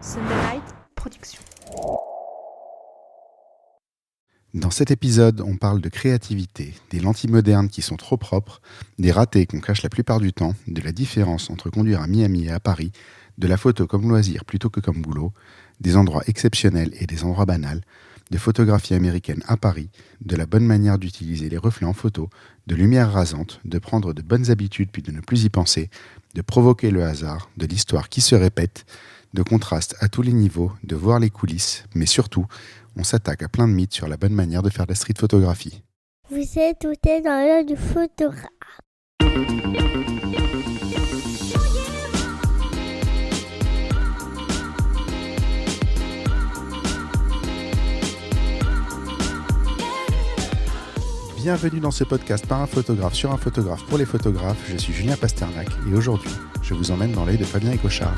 Sunderlight Productions. Dans cet épisode, on parle de créativité, des lentilles modernes qui sont trop propres, des ratés qu'on cache la plupart du temps, de la différence entre conduire à Miami et à Paris, de la photo comme loisir plutôt que comme boulot, des endroits exceptionnels et des endroits banals, de photographie américaine à Paris, de la bonne manière d'utiliser les reflets en photo, de lumière rasante, de prendre de bonnes habitudes puis de ne plus y penser, de provoquer le hasard, de l'histoire qui se répète, de contrastes à tous les niveaux, de voir les coulisses, mais surtout, on s'attaque à plein de mythes sur la bonne manière de faire de la street photographie. Vous êtes tout dans l'œil du photographe. Bienvenue dans ce podcast par un photographe sur un photographe pour les photographes. Je suis Julien Pasternak et aujourd'hui, je vous emmène dans l'œil de Fabien Ecochard.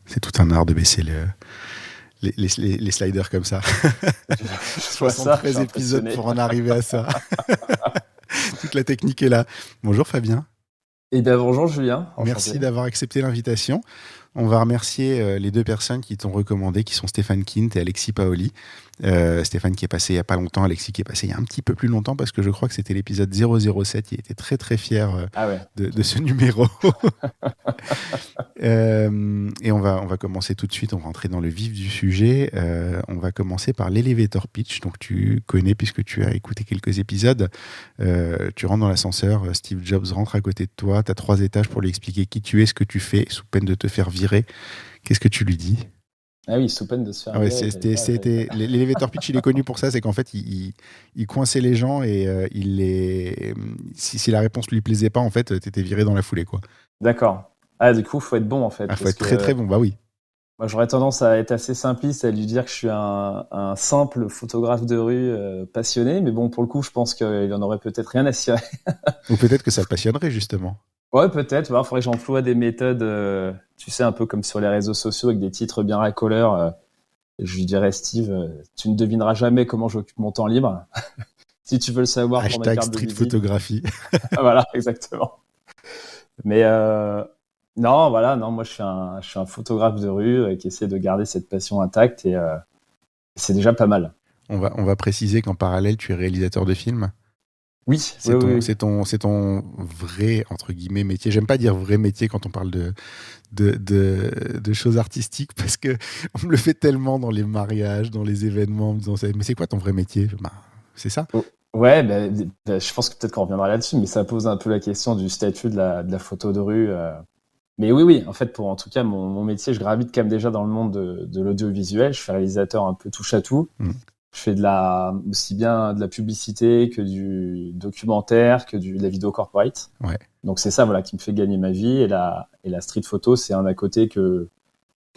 C'est tout un art de baisser les sliders comme ça. 73 épisodes pour en arriver à ça. Toute la technique est là. Bonjour Fabien. Eh bien bonjour Julien. Enchanté. Merci d'avoir accepté l'invitation. On va remercier les deux personnes qui t'ont recommandé, qui sont Stéphane Kint et Alexis Paoli. Stéphane qui est passé il n'y a pas longtemps, Alexis qui est passé il y a un petit peu plus longtemps parce que je crois que c'était l'épisode 007. Il était très très fier de ce numéro. Et on va commencer tout de suite, on va rentrer dans le vif du sujet. On va commencer par l'elevator pitch. Donc tu connais puisque tu as écouté quelques épisodes. Tu rentres dans l'ascenseur, Steve Jobs rentre à côté de toi, tu as 3 étages pour lui expliquer qui tu es, ce que tu fais, sous peine de te faire virer. Qu'est-ce que tu lui dis ? Ah oui, sous peine de se faire. L'elevator pitch, il est connu pour ça, c'est qu'en fait, il coinçait les gens et si la réponse lui plaisait pas, en fait, t'étais viré dans la foulée, quoi. D'accord. Ah, du coup, faut être bon, en fait. Faut être très très bon, bah oui. Moi, j'aurais tendance à être assez simpliste, à lui dire que je suis un simple photographe de rue passionné, mais bon, pour le coup, je pense qu'il en aurait peut-être rien à cirer. Ou peut-être que ça le passionnerait, justement. Ouais, peut-être. Il faudrait que j'emploie des méthodes, tu sais, un peu comme sur les réseaux sociaux, avec des titres bien racoleurs. Je lui dirais, Steve, tu ne devineras jamais comment j'occupe mon temps libre. Si tu veux le savoir, pour ma carte de street visite. photographie. Voilà, exactement. Mais non, moi je suis un photographe de rue qui essaie de garder cette passion intacte et c'est déjà pas mal. On va préciser qu'en parallèle, tu es réalisateur de films. Oui, c'est ton vrai, entre guillemets, métier. J'aime pas dire vrai métier quand on parle de choses artistiques parce que on me le fait tellement dans les mariages, dans les événements, en me disant mais c'est quoi ton vrai métier ? C'est ça ? Ouais, je pense que peut-être qu'on reviendra là-dessus, mais ça pose un peu la question du statut de la photo de rue. Mais oui, en fait, en tout cas, mon métier, je gravite quand même déjà dans le monde de l'audiovisuel. Je suis réalisateur un peu touche à tout. Je fais aussi bien de la publicité que du documentaire, que de la vidéo corporate. Ouais. Donc c'est ça, qui me fait gagner ma vie. Et la street photo, c'est un à côté que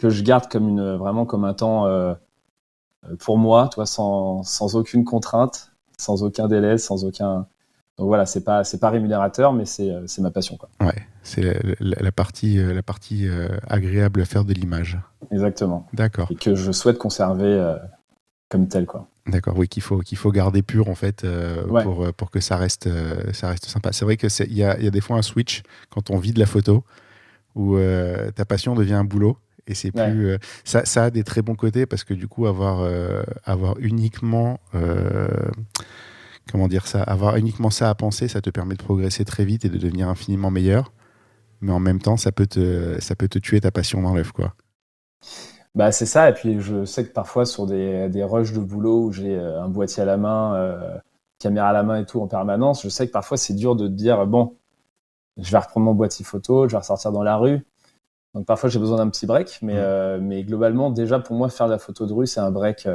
je garde vraiment comme un temps pour moi, toi, sans aucune contrainte, sans aucun délai, sans aucun. Donc voilà, c'est pas rémunérateur, mais c'est ma passion, quoi. Ouais, c'est la partie agréable à faire de l'image. Exactement. D'accord. Et que je souhaite conserver. Comme tel, quoi. D'accord, oui, qu'il faut garder pur en fait pour que ça reste sympa. C'est vrai que il y a des fois un switch quand on vit de la photo où ta passion devient un boulot et c'est plus ça a des très bons côtés parce que du coup avoir uniquement avoir uniquement ça à penser, ça te permet de progresser très vite et de devenir infiniment meilleur. Mais en même temps, ça peut te tuer ta passion dans l'œuf, quoi. C'est ça, et puis je sais que parfois sur des rushs de boulot où j'ai un boîtier à la main, caméra à la main et tout en permanence, je sais que parfois c'est dur de te dire bon, je vais reprendre mon boîtier photo, je vais ressortir dans la rue. Donc parfois j'ai besoin d'un petit break, mais globalement déjà pour moi faire de la photo de rue c'est un break.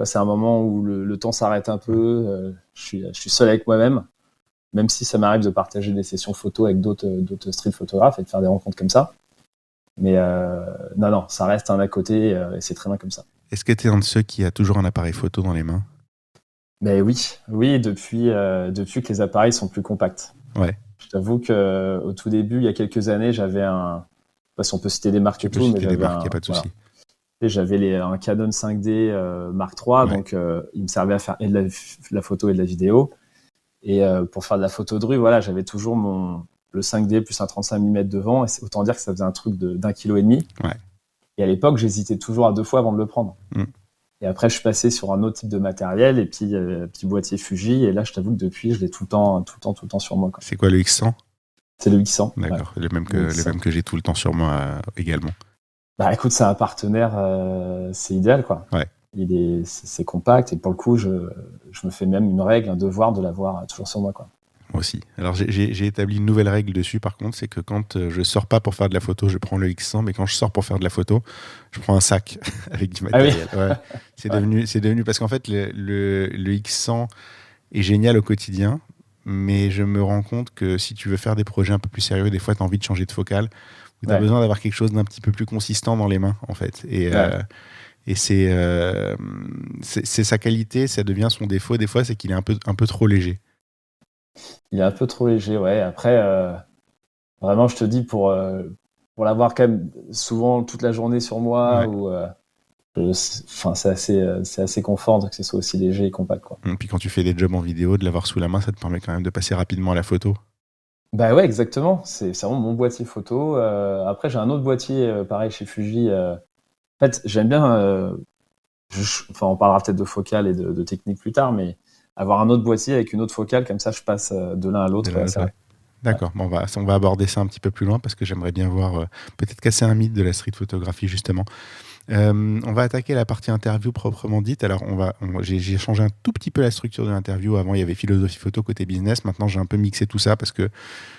C'est un moment où le temps s'arrête un peu, je suis seul avec moi-même, même si ça m'arrive de partager des sessions photo avec d'autres street photographes et de faire des rencontres comme ça. Mais non, ça reste un à côté et c'est très bien comme ça. Est-ce que tu es un de ceux qui a toujours un appareil photo dans les mains ? Mais oui, depuis que les appareils sont plus compacts. Ouais. Je t'avoue qu'au tout début, il y a quelques anannées, j'avais je sais pas si on peut citer des marques et tout, mais j'avais il n'y a pas de souci. Voilà. Et j'avais un Canon 5D Mark III, donc il me servait à faire et de la photo et de la vidéo. Et pour faire de la photo de rue, voilà, j'avais toujours le 5D plus un 35 mm devant. Et c'est autant dire que ça faisait un truc d'1,5 kg. Ouais. Et à l'époque, j'hésitais toujours à 2 fois avant de le prendre. Et après, je suis passé sur un autre type de matériel, et puis petit boîtier Fuji. Et là, je t'avoue que depuis, je l'ai tout le temps sur moi, quoi. C'est quoi le X100? C'est le X100. D'accord, Ouais. le même que j'ai tout le temps sur moi également. Bah écoute, c'est un partenaire, c'est idéal, quoi. Ouais. C'est compact, et pour le coup, je me fais même une règle, un devoir de l'avoir toujours sur moi, quoi. Moi aussi. Alors j'ai établi une nouvelle règle dessus, par contre, c'est que quand je sors pas pour faire de la photo, je prends le X100, mais quand je sors pour faire de la photo, je prends un sac avec du matériel. Ah oui. Ouais. C'est devenu parce qu'en fait le X100 est génial au quotidien, mais je me rends compte que si tu veux faire des projets un peu plus sérieux, des fois tu as envie de changer de focale, ou tu as besoin d'avoir quelque chose d'un petit peu plus consistant dans les mains, en fait. Et c'est sa qualité, ça devient son défaut. Des fois, c'est qu'il est un peu trop léger. Il est un peu trop léger, ouais. Après, vraiment, je te dis, pour l'avoir quand même souvent toute la journée sur moi, c'est assez confort que ce soit aussi léger et compact, quoi. Et puis quand tu fais des jobs en vidéo, de l'avoir sous la main, ça te permet quand même de passer rapidement à la photo. Bah ouais, exactement. C'est vraiment mon boîtier photo. Après, j'ai un autre boîtier, pareil, chez Fuji. En fait, j'aime bien... on parlera peut-être de focale et de technique plus tard, mais avoir un autre boîtier avec une autre focale, comme ça, je passe de l'un à l'autre. Ouais. D'accord, bon, on va aborder ça un petit peu plus loin parce que j'aimerais bien voir, peut-être casser un mythe de la street photographie, justement. On va attaquer la partie interview proprement dite. Alors, j'ai changé un tout petit peu la structure de l'interview. Avant, il y avait philosophie photo côté business. Maintenant, j'ai un peu mixé tout ça parce que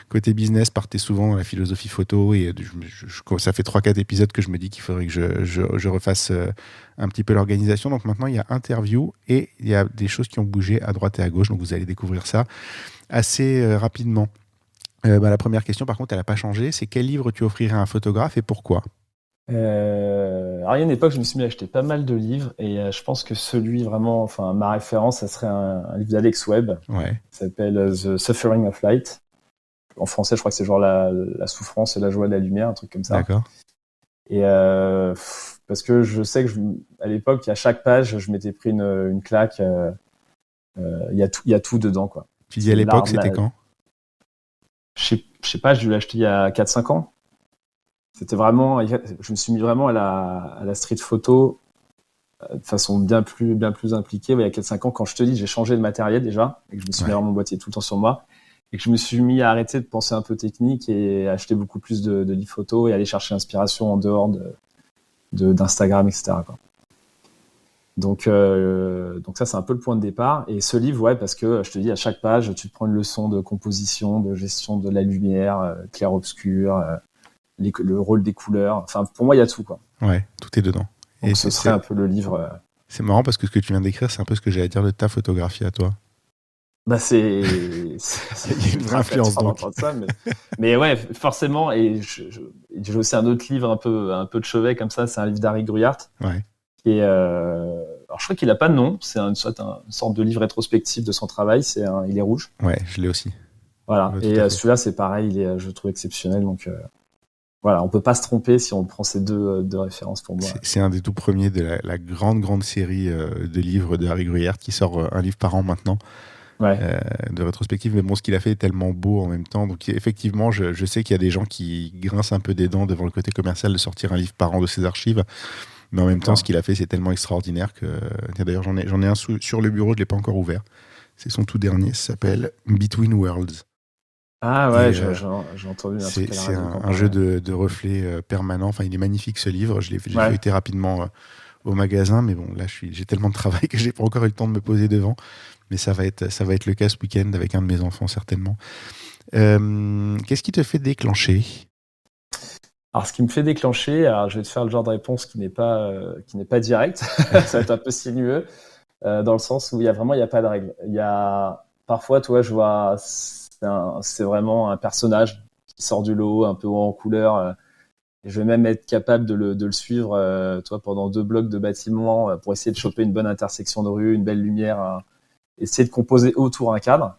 côté business partait souvent dans la philosophie photo. Et ça fait 3-4 épisodes que je me dis qu'il faudrait que je refasse un petit peu l'organisation. Donc maintenant, il y a interview et il y a des choses qui ont bougé à droite et à gauche. Donc, vous allez découvrir ça assez rapidement. La première question, par contre, elle n'a pas changé. C'est quel livre tu offrirais à un photographe et pourquoi ? Alors, il y a une époque, je me suis mis à acheter pas mal de livres, et je pense que celui vraiment, enfin, ma référence, ça serait un livre d'Alex Webb, qui s'appelle The Suffering of Light. En français, je crois que c'est genre la souffrance et la joie de la lumière, un truc comme ça. D'accord. Et parce que je sais que à l'époque, à chaque page, je m'étais pris une claque. Il y a tout dedans, quoi. Tu dis à l'époque, c'était quand ? Je sais pas, je dû l'acheter il y a 4-5 ans. C'était vraiment, je me suis mis vraiment à la street photo de façon bien plus impliquée. Il y a 4-5 ans, quand je te dis, j'ai changé de matériel déjà, et que je me suis mis mon boîtier tout le temps sur moi, et que je me suis mis à arrêter de penser un peu technique et acheter beaucoup plus de livres photos et aller chercher l'inspiration en dehors d'Instagram, etc., quoi. Donc ça, c'est un peu le point de départ. Et ce livre, parce que je te dis, à chaque page, tu te prends une leçon de composition, de gestion de la lumière, clair-obscur, le rôle des couleurs. Enfin, pour moi, il y a tout, quoi. Ouais, tout est dedans. Donc, ce serait un peu le livre. C'est marrant parce que ce que tu viens d'écrire, c'est un peu ce que j'allais dire de ta photographie à toi. Bah, c'est une vraie influence, donc. Ça, mais ouais, forcément. Et j'ai aussi un autre livre un peu de chevet comme ça. C'est un livre d'Harry Gruyaert. Ouais. Et alors, je crois qu'il n'a pas de nom. C'est une sorte de livre rétrospectif de son travail. Il est rouge. Ouais, je l'ai aussi. Voilà. Et celui-là, c'est pareil. Je le trouve exceptionnel. Donc, voilà, on peut pas se tromper si on prend ces deux références pour moi. C'est un des tout premiers de la grande série de livres de Harry Gruyaert qui sort un livre par an maintenant. De rétrospective, mais bon, ce qu'il a fait est tellement beau en même temps. Donc effectivement, je sais qu'il y a des gens qui grincent un peu des dents devant le côté commercial de sortir un livre par an de ses archives, mais en même temps, ce qu'il a fait, c'est tellement extraordinaire que d'ailleurs, j'en ai un sur le bureau, je l'ai pas encore ouvert. C'est son tout dernier, ça s'appelle Between Worlds. Ah ouais, j'ai entendu. C'est un jeu de reflets permanent. Enfin, il est magnifique, ce livre. J'ai feuilleté rapidement au magasin, mais bon, là, j'ai tellement de travail que j'ai pas encore eu le temps de me poser devant. Mais ça va être le cas ce week-end avec un de mes enfants, certainement. Qu'est-ce qui te fait déclencher ? Alors, ce qui me fait déclencher, alors je vais te faire le genre de réponse qui n'est pas direct. Ça va être un peu sinueux, dans le sens où il y a pas de règle. Il y a parfois, toi, je vois, c'est vraiment un personnage qui sort du lot, un peu haut en couleur. Et je vais même être capable de le suivre, toi, pendant 2 blocs de bâtiments pour essayer de choper une bonne intersection de rue, une belle lumière. Essayer de composer autour un cadre.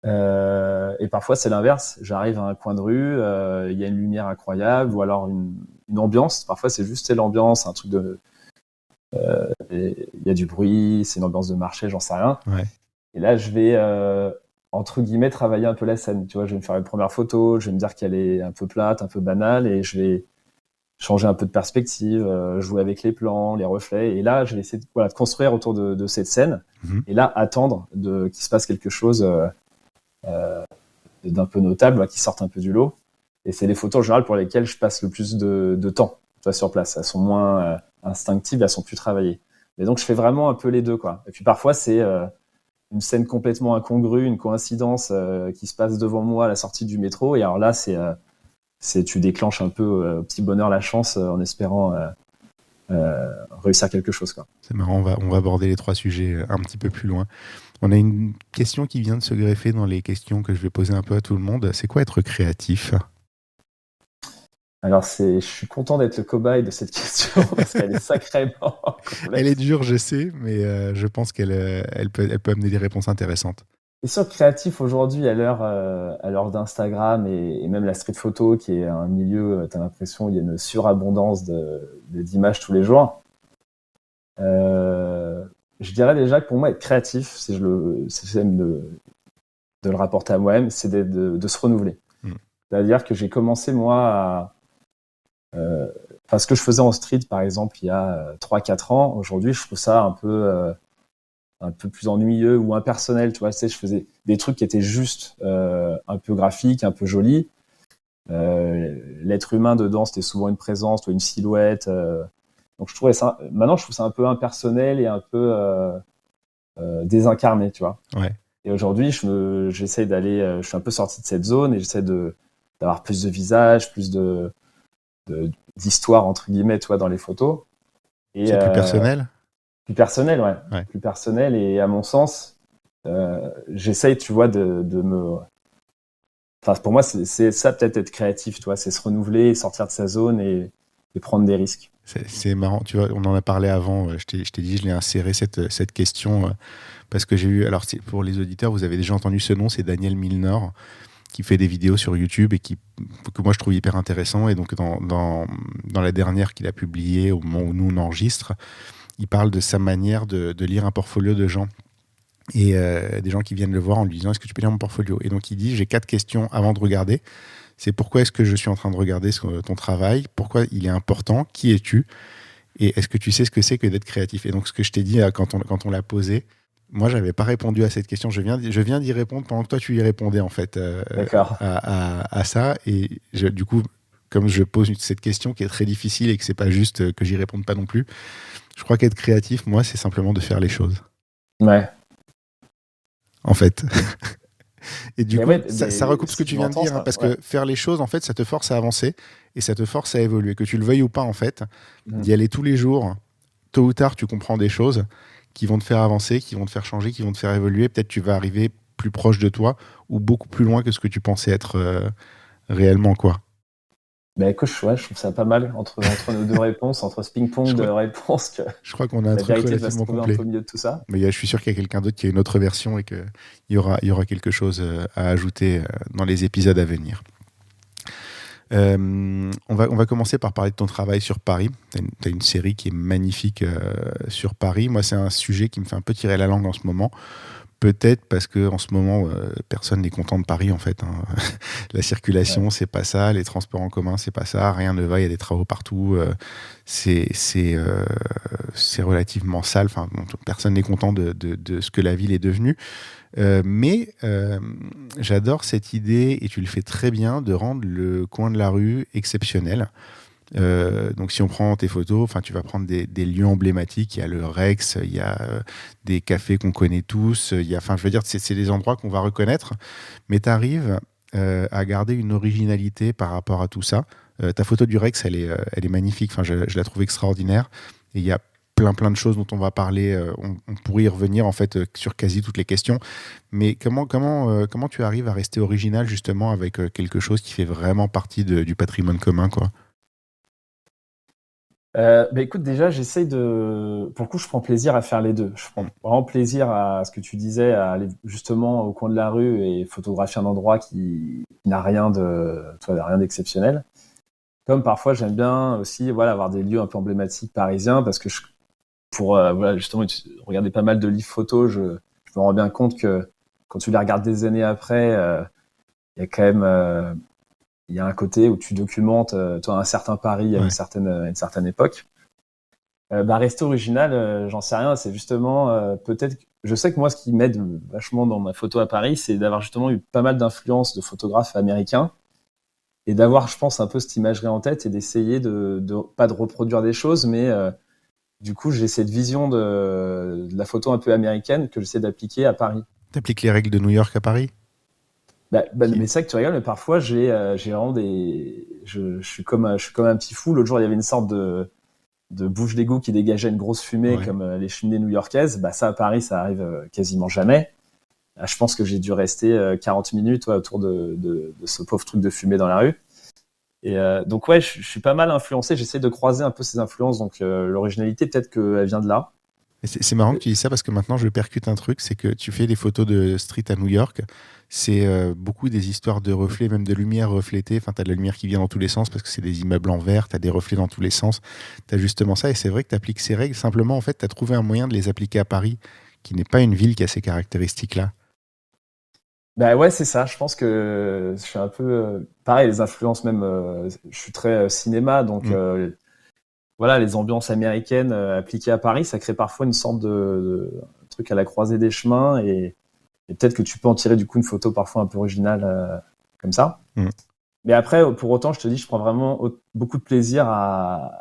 Et parfois, c'est l'inverse. J'arrive à un coin de rue, il y a une lumière incroyable, ou alors une ambiance. Parfois, c'est juste l'ambiance, un truc de... Il y a du bruit, c'est une ambiance de marché, j'en sais rien. Ouais. Et là, je vais, entre guillemets, travailler un peu la scène. Tu vois, je vais me faire une première photo, je vais me dire qu'elle est un peu plate, un peu banale, et je vais changer un peu de perspective, jouer avec les plans, les reflets. Et là, je vais essayer de construire autour de cette scène. Mhm. Et là, attendre qu'il se passe quelque chose d'un peu notable, qui sorte un peu du lot. Et c'est les photos en général pour lesquelles je passe le plus de temps, tu vois, sur place. Elles sont moins instinctives, elles sont plus travaillées. Mais donc, je fais vraiment un peu les deux, quoi. Et puis parfois, c'est une scène complètement incongrue, une coïncidence qui se passe devant moi à la sortie du métro. Et alors là, tu déclenches un peu au petit bonheur la chance en espérant réussir quelque chose, quoi. C'est marrant, on va aborder les 3 sujets un petit peu plus loin. On a une question qui vient de se greffer dans les questions que je vais poser un peu à tout le monde. C'est quoi être créatif ? Alors, je suis content d'être le cobaye de cette question parce qu'elle est sacrément complexe. Elle est dure, je sais, mais je pense qu'elle peut amener des réponses intéressantes. C'est sûr que créatif aujourd'hui, à l'heure d'Instagram et même la street photo, qui est un milieu, tu as l'impression qu'il y a une surabondance d'images tous les jours. Je dirais déjà que pour moi, être créatif, si j'aime de le rapporter à moi-même, c'est de se renouveler. C'est-à-dire que j'ai commencé, moi, ce que je faisais en street, par exemple, il y a 3-4 ans, aujourd'hui, je trouve ça un peu plus ennuyeux ou impersonnel, tu vois. Tu sais, je faisais des trucs qui étaient juste un peu graphiques, un peu jolis. L'être humain dedans, c'était souvent une présence, toi, une silhouette. Donc je trouvais ça. Maintenant, je trouve ça un peu impersonnel et un peu désincarné, tu vois. Ouais. Et aujourd'hui, j'essaie d'aller. Je suis un peu sorti de cette zone et j'essaie d'avoir plus de visage, plus d'histoire entre guillemets, tu vois, dans les photos. Et, c'est plus personnel. Plus personnel, ouais. Plus personnel, et à mon sens, j'essaye, tu vois, de me... Enfin, pour moi, c'est ça, peut-être être créatif, tu vois, c'est se renouveler, sortir de sa zone et prendre des risques. C'est marrant, tu vois, on en a parlé avant, je t'ai dit, je l'ai inséré cette question parce que j'ai eu... Alors, pour les auditeurs, vous avez déjà entendu ce nom, c'est Daniel Milner, qui fait des vidéos sur YouTube et que moi je trouve hyper intéressant. Et donc, dans la dernière qu'il a publiée, au moment où nous on enregistre, il parle de sa manière de lire un portfolio de gens. Et des gens qui viennent le voir en lui disant « Est-ce que tu peux lire mon portfolio ?» Et donc il dit « J'ai 4 questions avant de regarder. C'est pourquoi est-ce que je suis en train de regarder ton travail ? Pourquoi il est important ? Qui es-tu ? Et est-ce que tu sais ce que c'est que d'être créatif ?» Et donc ce que je t'ai dit quand on l'a posé, moi j'avais pas répondu à cette question. Je viens d'y répondre pendant que toi tu y répondais en fait à ça. Et du coup, comme je pose cette question qui est très difficile et que c'est pas juste que j'y réponde pas non plus, je crois qu'être créatif, moi, c'est simplement de faire les choses. Ouais. En fait. Et du coup, ça recoupe ce que tu viens de dire, parce que faire les choses, en fait, ça te force à avancer et ça te force à évoluer. Que tu le veuilles ou pas, en fait, d'y aller tous les jours, tôt ou tard, tu comprends des choses qui vont te faire avancer, qui vont te faire changer, qui vont te faire évoluer. Peut-être tu vas arriver plus proche de toi ou beaucoup plus loin que ce que tu pensais être réellement, quoi. Ben écoute, je trouve ça pas mal entre nos deux réponses, entre ce ping-pong de réponses. Je crois qu'on a un truc relativement complet. Un peu au milieu de tout ça. Mais je suis sûr qu'il y a quelqu'un d'autre qui a une autre version et qu'il y aura quelque chose à ajouter dans les épisodes à venir. On va commencer par parler de ton travail sur Paris. Tu as une série qui est magnifique sur Paris. Moi, c'est un sujet qui me fait un peu tirer la langue en ce moment. Peut-être parce qu'en ce moment, personne n'est content de Paris, en fait. Hein. La circulation, c'est pas ça. Les transports en commun, c'est pas ça. Rien ne va, il y a des travaux partout. C'est relativement sale. Enfin, personne n'est content de ce que la ville est devenue. Mais j'adore cette idée, et tu le fais très bien, de rendre le coin de la rue exceptionnel. Donc si on prend tes photos, tu vas prendre des lieux emblématiques. Il y a le Rex, il y a des cafés qu'on connaît tous, je veux dire, c'est des endroits qu'on va reconnaître, mais tu arrives à garder une originalité par rapport à tout ça. Ta photo du Rex, elle est magnifique, je la trouve extraordinaire, et il y a plein de choses dont on va parler, on pourrait y revenir en fait sur quasi toutes les questions, mais comment tu arrives à rester original justement avec quelque chose qui fait vraiment partie du patrimoine commun, quoi? Écoute, déjà, j'essaye pour le coup, je prends plaisir à faire les deux. Je prends vraiment plaisir à ce que tu disais, à aller justement au coin de la rue et photographier un endroit qui n'a rien d'exceptionnel. Comme parfois, j'aime bien aussi, avoir des lieux un peu emblématiques parisiens, parce que pour justement regarder pas mal de livres photos, je me rends bien compte que quand tu les regardes des années après, il y a quand même il y a un côté où tu documentes toi un certain Paris à Ouais. une certaine époque. Rester original, j'en sais rien. C'est justement peut-être. Je sais que moi, ce qui m'aide vachement dans ma photo à Paris, c'est d'avoir justement eu pas mal d'influences de photographes américains et d'avoir, je pense, un peu cette imagerie en tête et d'essayer pas de reproduire des choses, mais du coup, j'ai cette vision de la photo un peu américaine que j'essaie d'appliquer à Paris. T'appliques les règles de New York à Paris? Mais c'est vrai que tu rigoles, mais parfois j'ai vraiment je suis comme un petit fou. L'autre jour, il y avait une sorte de bouche d'égout qui dégageait une grosse fumée Ouais. comme les cheminées new-yorkaises. Ça à Paris, ça arrive quasiment jamais. Je pense que j'ai dû rester 40 minutes autour de ce pauvre truc de fumée dans la rue. Et donc ouais, je suis pas mal influencé. J'essaie de croiser un peu ces influences. Donc l'originalité, peut-être qu'elle vient de là. Et c'est marrant que tu dis ça parce que maintenant je percute un truc, c'est que tu fais des photos de street à New York, c'est beaucoup des histoires de reflets, même de lumière reflétée, enfin tu as de la lumière qui vient dans tous les sens parce que c'est des immeubles en verre, tu as des reflets dans tous les sens, tu as justement ça et c'est vrai que tu appliques ces règles, simplement en fait tu as trouvé un moyen de les appliquer à Paris, qui n'est pas une ville qui a ces caractéristiques-là. Bah ouais, c'est ça. Je pense que je suis un peu pareil. Les influences même. Je suis très cinéma, donc Mm. voilà, les ambiances américaines appliquées à Paris, ça crée parfois une sorte de truc à la croisée des chemins et peut-être que tu peux en tirer du coup une photo parfois un peu originale comme ça. Mm. Mais après, pour autant, je te dis, je prends vraiment beaucoup de plaisir à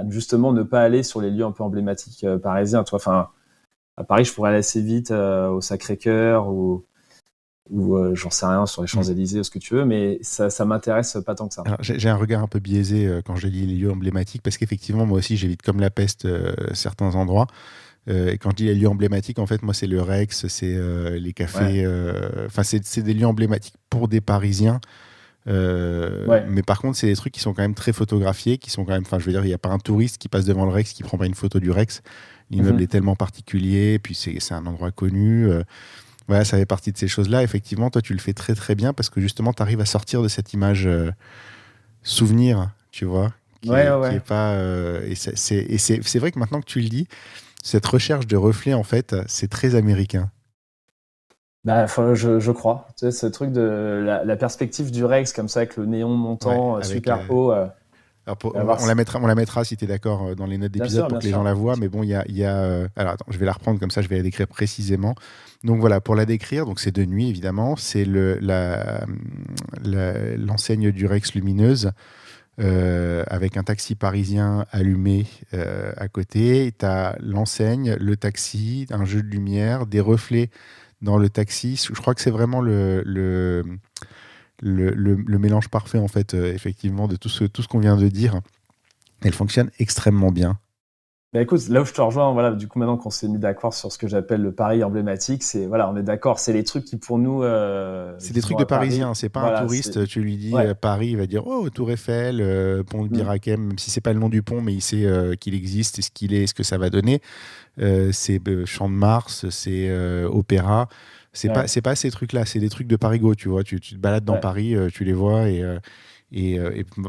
justement ne pas aller sur les lieux un peu emblématiques parisiens. Toi, enfin, à Paris, je pourrais aller assez vite au Sacré-Cœur ou j'en sais rien sur les Champs-Élysées ou ce que tu veux, mais ça m'intéresse pas tant que ça. Alors, j'ai un regard un peu biaisé quand je lis les lieux emblématiques parce qu'effectivement moi aussi j'évite comme la peste certains endroits. Et quand je dis les lieux emblématiques, en fait, moi, c'est le Rex, c'est les cafés. Ouais. Enfin, c'est des lieux emblématiques pour des Parisiens. Ouais. Mais par contre, c'est des trucs qui sont quand même très photographiés, qui sont quand même. Enfin, je veux dire, il n'y a pas un touriste qui passe devant le Rex qui prend pas une photo du Rex. L'immeuble Mhm. est tellement particulier, puis c'est un endroit connu. Voilà, ça fait partie de ces choses-là. Effectivement, toi, tu le fais très très bien parce que justement, tu arrives à sortir de cette image souvenir, tu vois, Ouais, ouais, qui est ouais. pas. C'est vrai que maintenant que tu le dis, cette recherche de reflets, en fait, c'est très américain. Enfin, je crois. Tu sais, ce truc de la perspective du Rex, comme ça, avec le néon Ouais, montant avec. super haut. Alors Et avoir... on la mettra si tu es d'accord dans les notes d'épisode pour Bien que les gens sûr. la voient. Mais bon, il y a alors attends, je vais la reprendre comme ça, je vais la décrire précisément. Donc voilà, pour la décrire, donc c'est de nuit évidemment, c'est l'enseigne du Rex lumineuse avec un taxi parisien allumé à côté. Tu as l'enseigne, le taxi, un jeu de lumière, des reflets dans le taxi. Je crois que c'est vraiment le mélange parfait, en fait, effectivement, de tout ce qu'on vient de dire. Elle fonctionne extrêmement bien. Écoute, là où je te rejoins, voilà, du coup, maintenant qu'on s'est mis d'accord sur ce que j'appelle le Paris emblématique, c'est, voilà, on est d'accord, c'est les trucs qui, pour nous, C'est des trucs vivant de à Paris, Parisiens, c'est pas un voilà, touriste. Tu lui dis ouais. Paris, il va dire oh, Tour Eiffel, pont de Bir Mm. Hakeim, même si c'est pas le nom du pont, mais il sait qu'il existe et ce qu'il est, ce que ça va donner. C'est Champ de Mars, c'est Opéra. Ouais, C'est pas ces trucs-là, c'est des trucs de Parigo, tu vois. Tu te balades dans ouais. Paris, tu les vois et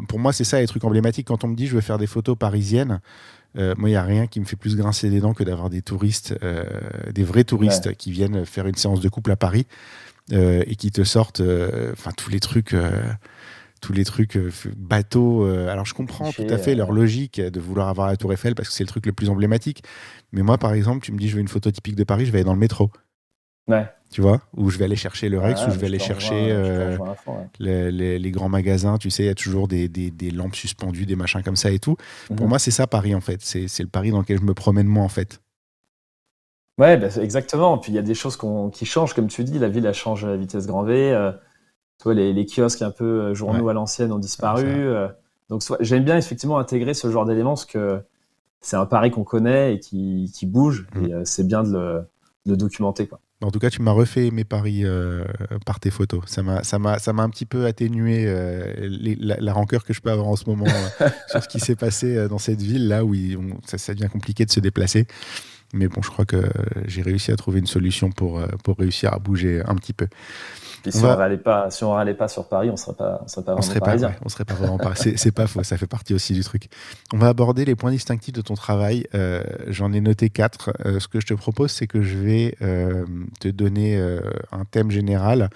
pour moi, c'est ça les trucs emblématiques. Quand on me dit je veux faire des photos parisiennes, moi, il n'y a rien qui me fait plus grincer des dents que d'avoir des touristes, des vrais Ouais. touristes qui viennent faire une séance de couple à Paris et qui te sortent enfin tous les trucs bateaux. Alors, je comprends tout à Cliché, fait leur ouais. logique de vouloir avoir la Tour Eiffel parce que c'est le truc le plus emblématique. Mais moi, par exemple, tu me dis je veux une photo typique de Paris, je vais aller dans le métro. Ouais. Tu vois, ou je vais aller chercher le Rex, ou Ah, je mais vais aller chercher je te rejoins à fond, ouais. les grands magasins. Tu sais, il y a toujours des lampes suspendues, des machins comme ça et tout. Pour Mhm. moi, c'est ça Paris en fait. C'est le Paris dans lequel je me promène moi en fait. Ouais, exactement. Puis il y a des choses qui changent, comme tu dis, la ville, elle change à la vitesse grand V. Tu vois, les kiosques un peu Ouais, journaux à l'ancienne ont ah, disparu. ça. Donc j'aime bien effectivement intégrer ce genre d'éléments parce que c'est un Paris qu'on connaît et qui bouge Mm. et c'est bien de le documenter, quoi. En tout cas, tu m'as refait mes paris par tes photos. Ça m'a un petit peu atténué la rancœur que je peux avoir en ce moment sur ce qui s'est passé dans cette ville là où ça devient compliqué de se déplacer. Mais bon, je crois que j'ai réussi à trouver une solution pour réussir à bouger un petit peu. Puis si on râlait pas sur Paris, on serait pas vraiment parisien. On serait pas vraiment parisien. C'est pas faux, ça fait partie aussi du truc. On va aborder les points distinctifs de ton travail. J'en ai noté 4. Ce que je te propose, c'est que je vais te donner un thème général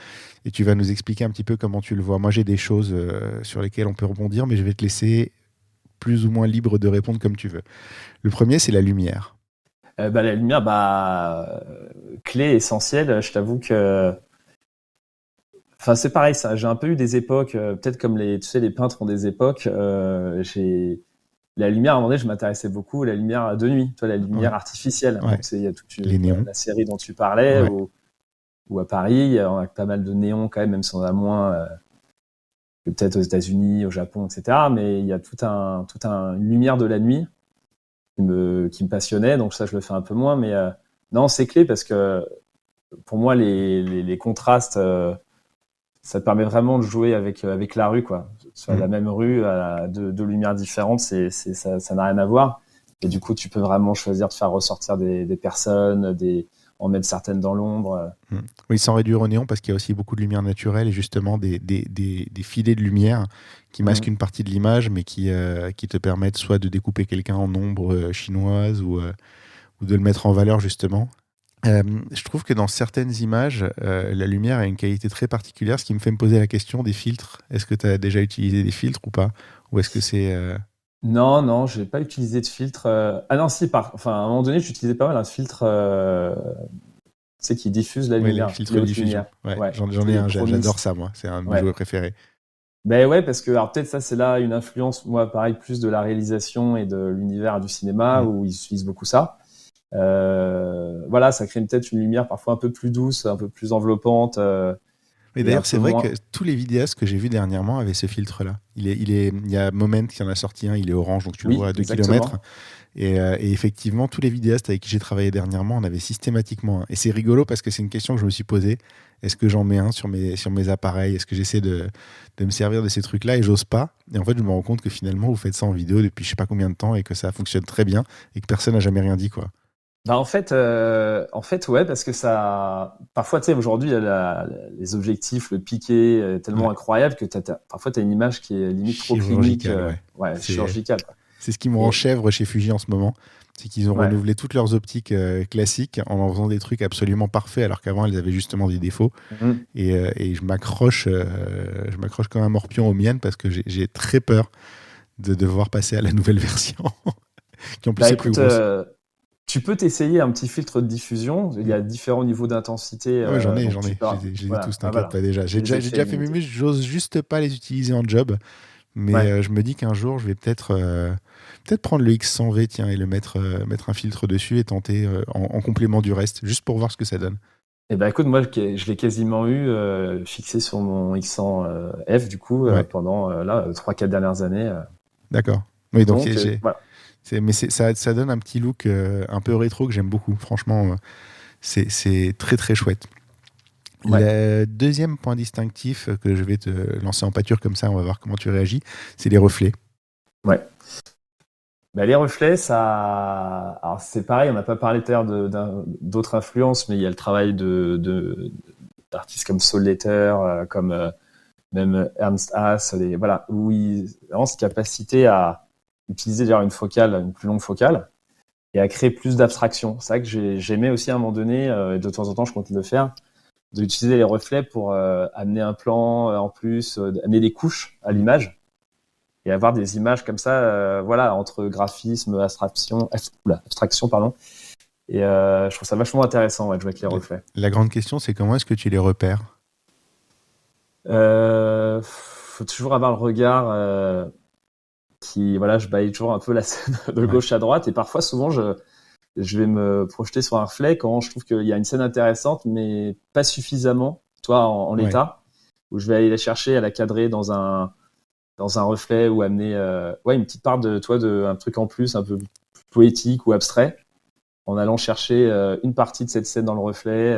et tu vas nous expliquer un petit peu comment tu le vois. Moi, j'ai des choses sur lesquelles on peut rebondir, mais je vais te laisser plus ou moins libre de répondre comme tu veux. Le premier, c'est la lumière. La lumière, clé essentielle. Je t'avoue que, enfin, c'est pareil, ça. J'ai un peu eu des époques, peut-être comme tu sais, les peintres ont des époques. La lumière, à un moment donné, je m'intéressais beaucoup à la lumière de nuit, toi, la lumière artificielle. Ouais. Donc, il y a toute Les néons. la série dont tu parlais, Ouais. ou à Paris, on a pas mal de néons quand même si on en a moins que peut-être aux États-Unis, au Japon, etc. Mais il y a une lumière de la nuit qui me passionnait, donc ça, je le fais un peu moins. Mais non, c'est clé parce que pour moi, les contrastes, ça te permet vraiment de jouer avec la rue, quoi. Sur la même rue, deux lumières différentes, ça n'a rien à voir. Et du coup, tu peux vraiment choisir de faire ressortir des personnes, en mettre certaines dans l'ombre. Oui, sans réduire au néon, parce qu'il y a aussi beaucoup de lumière naturelle et justement des filets de lumière qui masquent une partie de l'image, mais qui te permettent soit de découper quelqu'un en ombre chinoise ou de le mettre en valeur, justement. Je trouve que dans certaines images, la lumière a une qualité très particulière, ce qui me fait me poser la question des filtres. Est-ce que tu as déjà utilisé des filtres ou pas? Ou est-ce que c'est... Non, je n'ai pas utilisé de filtre. Ah non, si, à un moment donné, j'utilisais pas mal un filtre qui diffuse la lumière. Les filtres de diffusion. Ouais, j'en ai un, j'adore ça, moi. C'est un de mes jouets préférés. Ben ouais, parce que alors peut-être ça, c'est là une influence, moi, pareil, plus de la réalisation et de l'univers du cinéma, où ils utilisent beaucoup ça. Voilà, ça crée peut-être une lumière parfois un peu plus douce, un peu plus enveloppante. Mais d'ailleurs, c'est vrai que tous les vidéastes que j'ai vus dernièrement avaient ce filtre-là. Il y a Moment qui en a sorti un, il est orange, donc tu le vois à 2 km. Et effectivement, tous les vidéastes avec qui j'ai travaillé dernièrement en avaient systématiquement un. Et c'est rigolo parce que c'est une question que je me suis posée. Est-ce que j'en mets un sur mes appareils? Est-ce que j'essaie de me servir de ces trucs-là? Et j'ose pas. Et en fait, je me rends compte que finalement, vous faites ça en vidéo depuis je sais pas combien de temps et que ça fonctionne très bien et que personne n'a jamais rien dit, quoi. En fait, ouais, parce que ça, parfois, tu sais, aujourd'hui, il y a les objectifs, le piqué est tellement incroyable que parfois, tu as une image qui est limite trop clinique. Chirurgicale. C'est ce qui me rend chèvre chez Fuji en ce moment. C'est qu'ils ont renouvelé toutes leurs optiques classiques en faisant des trucs absolument parfaits, alors qu'avant, elles avaient justement des défauts. Et je m'accroche comme un morpion aux miennes parce que j'ai très peur de devoir passer à la nouvelle version, qui en plus est plus grosse. Tu peux t'essayer un petit filtre de diffusion. Il y a différents niveaux d'intensité. Ouais, j'en ai. Je les ai tous, t'inquiète pas déjà. J'ai déjà fait mes muscles, j'ose juste pas les utiliser en job. Mais je me dis qu'un jour, je vais peut-être prendre le X100V et le mettre un filtre dessus et tenter en complément du reste, juste pour voir ce que ça donne. Eh ben, écoute, moi, je l'ai quasiment eu fixé sur mon X100F, du coup, pendant 3-4 dernières années. D'accord. Oui, donc voilà. Mais ça donne un petit look un peu rétro que j'aime beaucoup. Franchement, c'est très très chouette. Le deuxième point distinctif que je vais te lancer en pâture comme ça, on va voir comment tu réagis, c'est les reflets. Ouais. Les reflets, ça, alors c'est pareil, on n'a pas parlé tout à l'heure d'autres influences, mais il y a le travail d'artistes comme Saul Letter, comme même Ernst Haas, où ils ont cette capacité à utiliser d'ailleurs une plus longue focale, et à créer plus d'abstraction. C'est vrai que j'aimais aussi à un moment donné, et de temps en temps je continue de le faire, d'utiliser les reflets pour amener un plan en plus, amener des couches à l'image, et avoir des images comme ça, entre graphisme, abstraction, pardon. Et je trouve ça vachement intéressant de jouer avec les reflets. La grande question, c'est comment est-ce que tu les repères? Faut toujours avoir le regard je balaye toujours un peu la scène de gauche à droite, et parfois, souvent, je vais me projeter sur un reflet quand je trouve qu'il y a une scène intéressante, mais pas suffisamment, en l'état, où je vais aller la chercher, à la cadrer dans un reflet, ou amener une petite part de un truc en plus, un peu poétique ou abstrait, en allant chercher une partie de cette scène dans le reflet.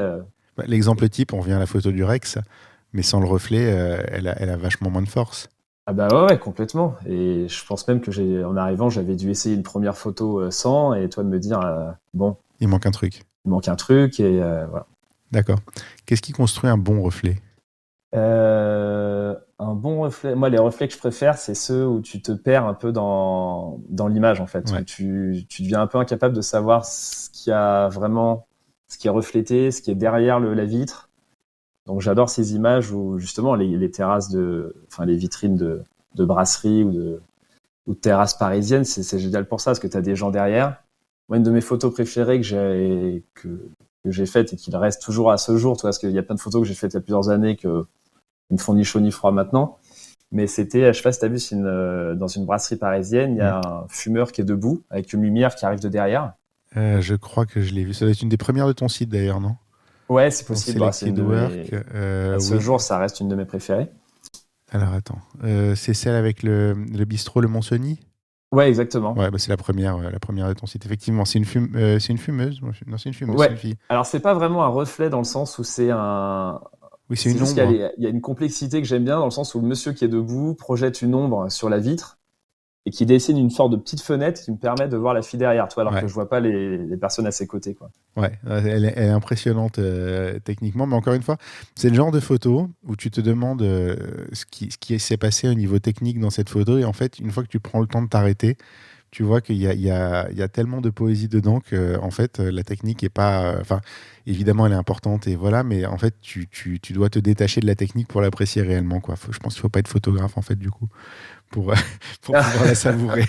L'exemple type, on revient à la photo du Rex, mais sans le reflet, elle a vachement moins de force. Ah bah ouais, complètement. Et je pense même que en arrivant, j'avais dû essayer une première photo sans, et toi de me dire, Il manque un truc. Il manque un truc et voilà. D'accord. Qu'est-ce qui construit un bon reflet? Un bon reflet. Moi, les reflets que je préfère, c'est ceux où tu te perds un peu dans l'image, en fait, Ouais. où tu deviens un peu incapable de savoir ce qu'il y a vraiment, ce qui est reflété, ce qui est derrière la vitre. Donc, j'adore ces images où, justement, les terrasses enfin, les vitrines de brasserie ou de terrasses parisiennes, c'est génial pour ça, parce que tu as des gens derrière. Moi, une de mes photos préférées que j'ai faites et qu'il reste toujours à ce jour, tu vois, parce qu'il y a plein de photos que j'ai faites il y a plusieurs années qui me font ni chaud ni froid maintenant. Mais c'était, je sais pas si t'as vu, dans une brasserie parisienne, il y a un fumeur qui est debout avec une lumière qui arrive de derrière. Je crois que je l'ai vu. Ça doit être une des premières de ton site d'ailleurs, non? Ouais, c'est Ton possible. C'est une Selected de Work. à ce Oui. jour, ça reste une de mes préférées. Alors attends. C'est celle avec le bistrot Le Monsoni? Ouais, exactement. Ouais, bah, c'est la première de ton site. Effectivement, c'est une fumeuse. Non, c'est une fumeuse, c'est une Ouais. fille. Alors, c'est pas vraiment un reflet dans le sens où Oui, c'est c'est une juste qu'il ombre. y a une complexité que j'aime bien dans le sens où le monsieur qui est debout projette une ombre sur la vitre et qui dessine une sorte de petite fenêtre qui me permet de voir la fille derrière, toi, alors Ouais. que je vois pas les personnes à ses côtés, quoi. Ouais, elle est impressionnante techniquement, mais encore une fois, c'est le genre de photo où tu te demandes ce qui s'est passé au niveau technique dans cette photo, et en fait, une fois que tu prends le temps de t'arrêter, tu vois qu'il y a tellement de poésie dedans que en fait, la technique est pas... Enfin, évidemment, elle est importante, et voilà, mais en fait, tu dois te détacher de la technique pour l'apprécier réellement, quoi. Je pense qu'il faut pas être photographe, en fait, du coup, pour, pour pouvoir la savourer.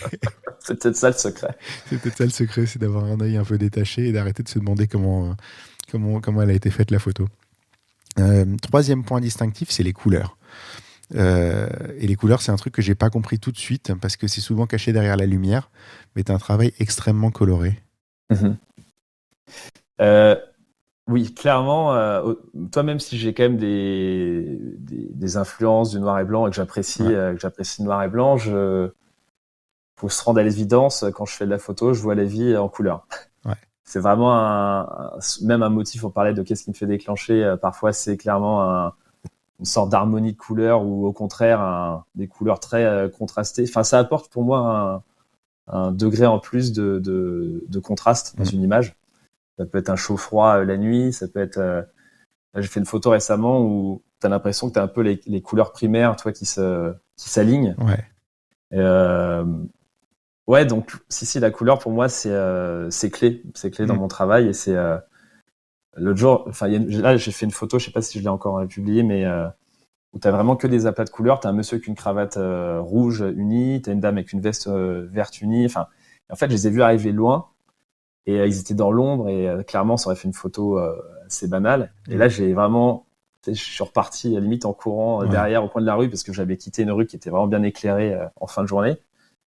C'est peut-être ça le secret. C'est peut-être ça le secret, c'est d'avoir un œil un peu détaché et d'arrêter de se demander comment elle a été faite la photo. Troisième point distinctif, c'est les couleurs. Et les couleurs, c'est un truc que j'ai pas compris tout de suite parce que c'est souvent caché derrière la lumière, mais tu as un travail extrêmement coloré. Mhm. Oui, clairement, toi, même si j'ai quand même des influences du noir et blanc et que j'apprécie Ouais. le noir et blanc, faut se rendre à l'évidence, quand je fais de la photo, je vois la vie en couleur. Ouais. C'est vraiment même un motif, on parlait de qu'est-ce qui me fait déclencher, parfois c'est clairement une sorte d'harmonie de couleurs ou au contraire des couleurs très contrastées. Enfin, ça apporte pour moi un degré en plus de contraste dans une image. Ça peut être un chaud-froid la nuit, ça peut être... Là, j'ai fait une photo récemment où tu as l'impression que tu as un peu les couleurs primaires, toi, qui s'alignent. Ouais. Ouais, donc si, la couleur pour moi c'est clé, dans mon travail et c'est l'autre jour, enfin là j'ai fait une photo, je sais pas si je l'ai encore publiée, mais où t'as vraiment que des aplats de couleurs, t'as un monsieur avec une cravate rouge unie, t'as une dame avec une veste verte unie, enfin en fait je les ai vus arriver loin et ils étaient dans l'ombre et clairement ça aurait fait une photo assez banale et là j'ai vraiment, je suis reparti à la limite en courant derrière au coin de la rue parce que j'avais quitté une rue qui était vraiment bien éclairée en fin de journée.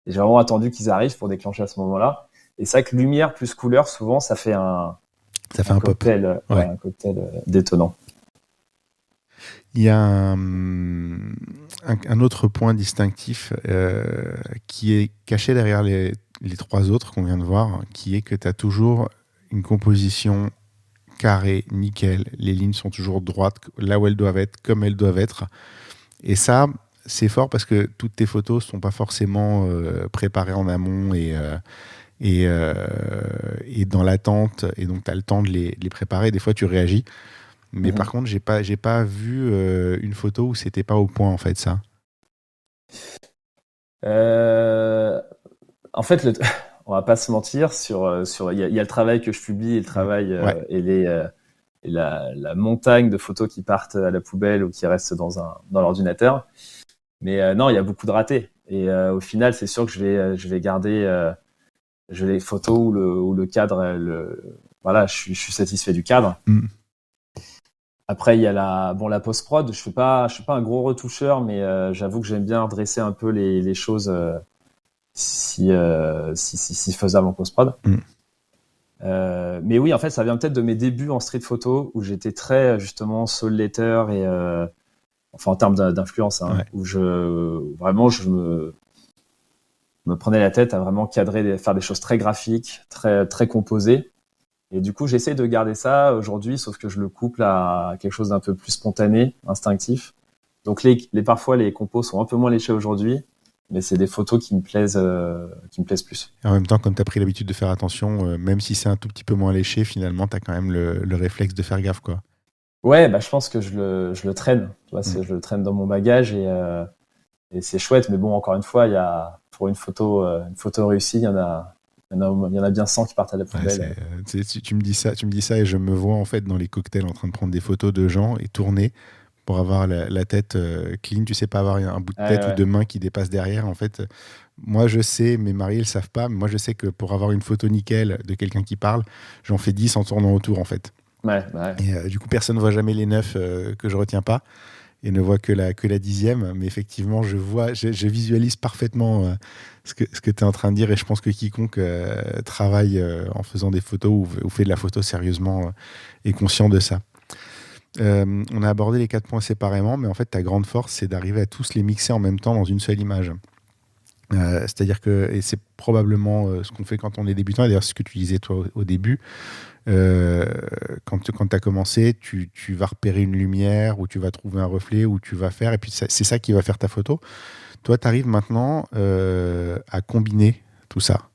Et j'ai vraiment attendu qu'ils arrivent pour déclencher à ce moment-là. Et c'est vrai que lumière plus couleur, souvent, ça fait un cocktail, pop. Ouais. Un cocktail détonnant. Il y a un autre point distinctif qui est caché derrière les trois autres qu'on vient de voir, qui est que tu as toujours une composition carrée, nickel. Les lignes sont toujours droites, là où elles doivent être, comme elles doivent être. Et ça, c'est fort parce que toutes tes photos ne sont pas forcément préparées en amont et dans l'attente. Et donc, tu as le temps de les préparer. Des fois, tu réagis. Mais par contre, j'ai pas vu une photo où c'était pas au point, en fait, ça. En fait, on va pas se mentir, il y a le travail que je publie et le travail et la montagne de photos qui partent à la poubelle ou qui restent dans l'ordinateur. Mais non, il y a beaucoup de ratés. Et au final, c'est sûr que je vais garder les photos où le cadre, voilà, je suis satisfait du cadre. Après, il y a la post-prod. Je suis pas un gros retoucheur, mais j'avoue que j'aime bien redresser un peu les choses si faisable en post-prod. Mais oui, en fait, ça vient peut-être de mes débuts en street photo où j'étais très justement soul letter et enfin en termes d'influence, hein, où je me prenais la tête à vraiment cadrer, faire des choses très graphiques, très très composées. Et du coup, j'essaie de garder ça aujourd'hui, sauf que je le couple à quelque chose d'un peu plus spontané, instinctif. Donc parfois les compos sont un peu moins léchés aujourd'hui, mais c'est des photos qui me plaisent plus. Et en même temps, comme tu as pris l'habitude de faire attention, même si c'est un tout petit peu moins léché, finalement, tu as quand même le réflexe de faire gaffe, quoi. Ouais, bah, je pense que je le traîne. Tu vois, je le traîne dans mon bagage et c'est chouette. Mais bon, encore une fois, pour une photo réussie, il y en a bien 100 qui partent à la poubelle. Tu me dis ça et je me vois en fait dans les cocktails en train de prendre des photos de gens et tourner pour avoir la tête clean. Tu sais pas avoir un bout de tête ou de main qui dépasse derrière. En fait, moi je sais, mes mariés le savent pas, mais moi je sais que pour avoir une photo nickel de quelqu'un qui parle, j'en fais 10 en tournant autour en fait. Ouais. Et du coup, personne ne voit jamais les 9 que je retiens pas et ne voit que la 10e. Mais effectivement, je visualise parfaitement ce que tu es en train de dire. Et je pense que quiconque travaille en faisant des photos ou fait de la photo sérieusement est conscient de ça. On a abordé les 4 points séparément, mais en fait, ta grande force, c'est d'arriver à tous les mixer en même temps dans une seule image. C'est-à-dire que, et c'est probablement ce qu'on fait quand on est débutant, et d'ailleurs ce que tu disais toi au début, quand tu as commencé, tu vas repérer une lumière, ou tu vas trouver un reflet, ou tu vas faire, et puis c'est ça qui va faire ta photo. Toi, tu arrives maintenant à combiner tout ça.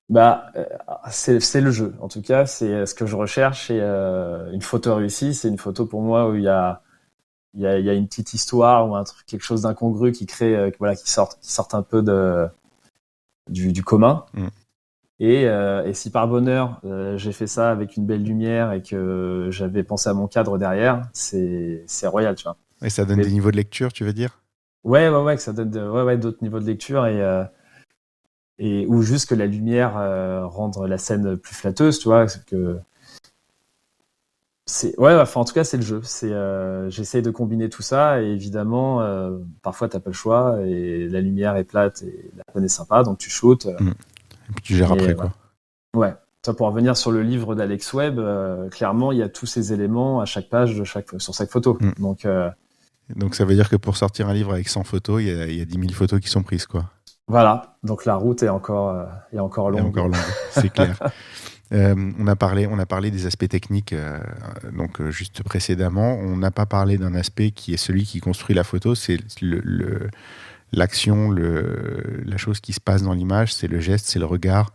Bah, c'est le jeu. En tout cas, c'est ce que je recherche. Et une photo réussie, c'est une photo pour moi où il y a une petite histoire ou un truc, quelque chose d'incongru qui crée, qui sorte un peu du commun. Et si par bonheur j'ai fait ça avec une belle lumière et que j'avais pensé à mon cadre derrière, c'est royal, tu vois. Et ça donne des niveaux de lecture, tu veux dire ? Ouais, que ça donne d'autres niveaux de lecture et ou juste que la lumière rende la scène plus flatteuse, tu vois. En tout cas, c'est le jeu. J'essaye de combiner tout ça et évidemment, parfois t'as pas le choix et la lumière est plate et la scène est sympa, donc tu shootes. Et puis tu gères après, quoi. Ouais. Toi, pour revenir sur le livre d'Alex Webb, clairement, il y a tous ces éléments à chaque page sur chaque photo. Donc ça veut dire que pour sortir un livre avec 100 photos, il y a 10 000 photos qui sont prises, quoi. Voilà. Donc la route est encore longue. C'est clair. On a parlé des aspects techniques juste précédemment. On n'a pas parlé d'un aspect qui est celui qui construit la photo, c'est l'action, la chose qui se passe dans l'image, c'est le geste, c'est le regard,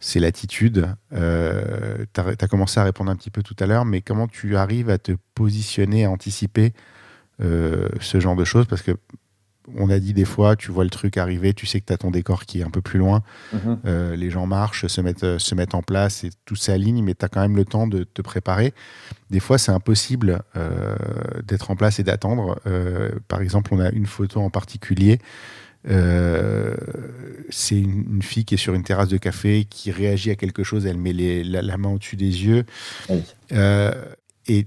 c'est l'attitude. Tu as commencé à répondre un petit peu tout à l'heure, mais comment tu arrives à te positionner, à anticiper ce genre de choses ? Parce que on a dit des fois, tu vois le truc arriver, tu sais que tu as ton décor qui est un peu plus loin, les gens marchent, se mettent en place et tout s'aligne, mais tu as quand même le temps de te préparer. Des fois, c'est impossible d'être en place et d'attendre. Par exemple, on a une photo en particulier, c'est une fille qui est sur une terrasse de café, qui réagit à quelque chose, elle met la main au-dessus des yeux. Oui. Et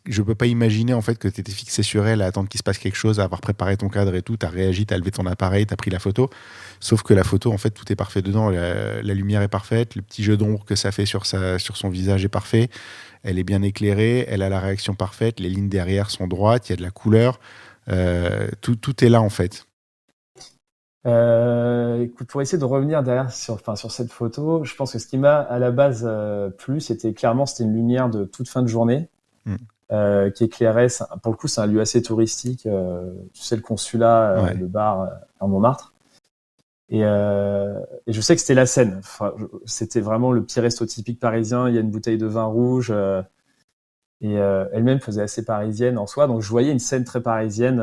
je peux pas imaginer en fait que tu étais fixé sur elle à attendre qu'il se passe quelque chose, à avoir préparé ton cadre et tout, tu as réagi, tu as levé ton appareil, tu as pris la photo. Sauf que la photo, en fait, tout est parfait dedans. La lumière est parfaite, le petit jeu d'ombre que ça fait sur son visage est parfait. Elle est bien éclairée, elle a la réaction parfaite, les lignes derrière sont droites, il y a de la couleur. Tout est là en fait. Écoute, pour essayer de revenir derrière sur cette photo, je pense que ce qui m'a à la base plu, c'était une lumière de toute fin de journée qui éclairait. Pour le coup, c'est un lieu assez touristique. Tu sais, le consulat, le bar à Montmartre. Et je sais que c'était la Seine. C'était vraiment le petit resto typique parisien. Il y a une bouteille de vin rouge et elle-même faisait assez parisienne en soi. Donc je voyais une scène très parisienne.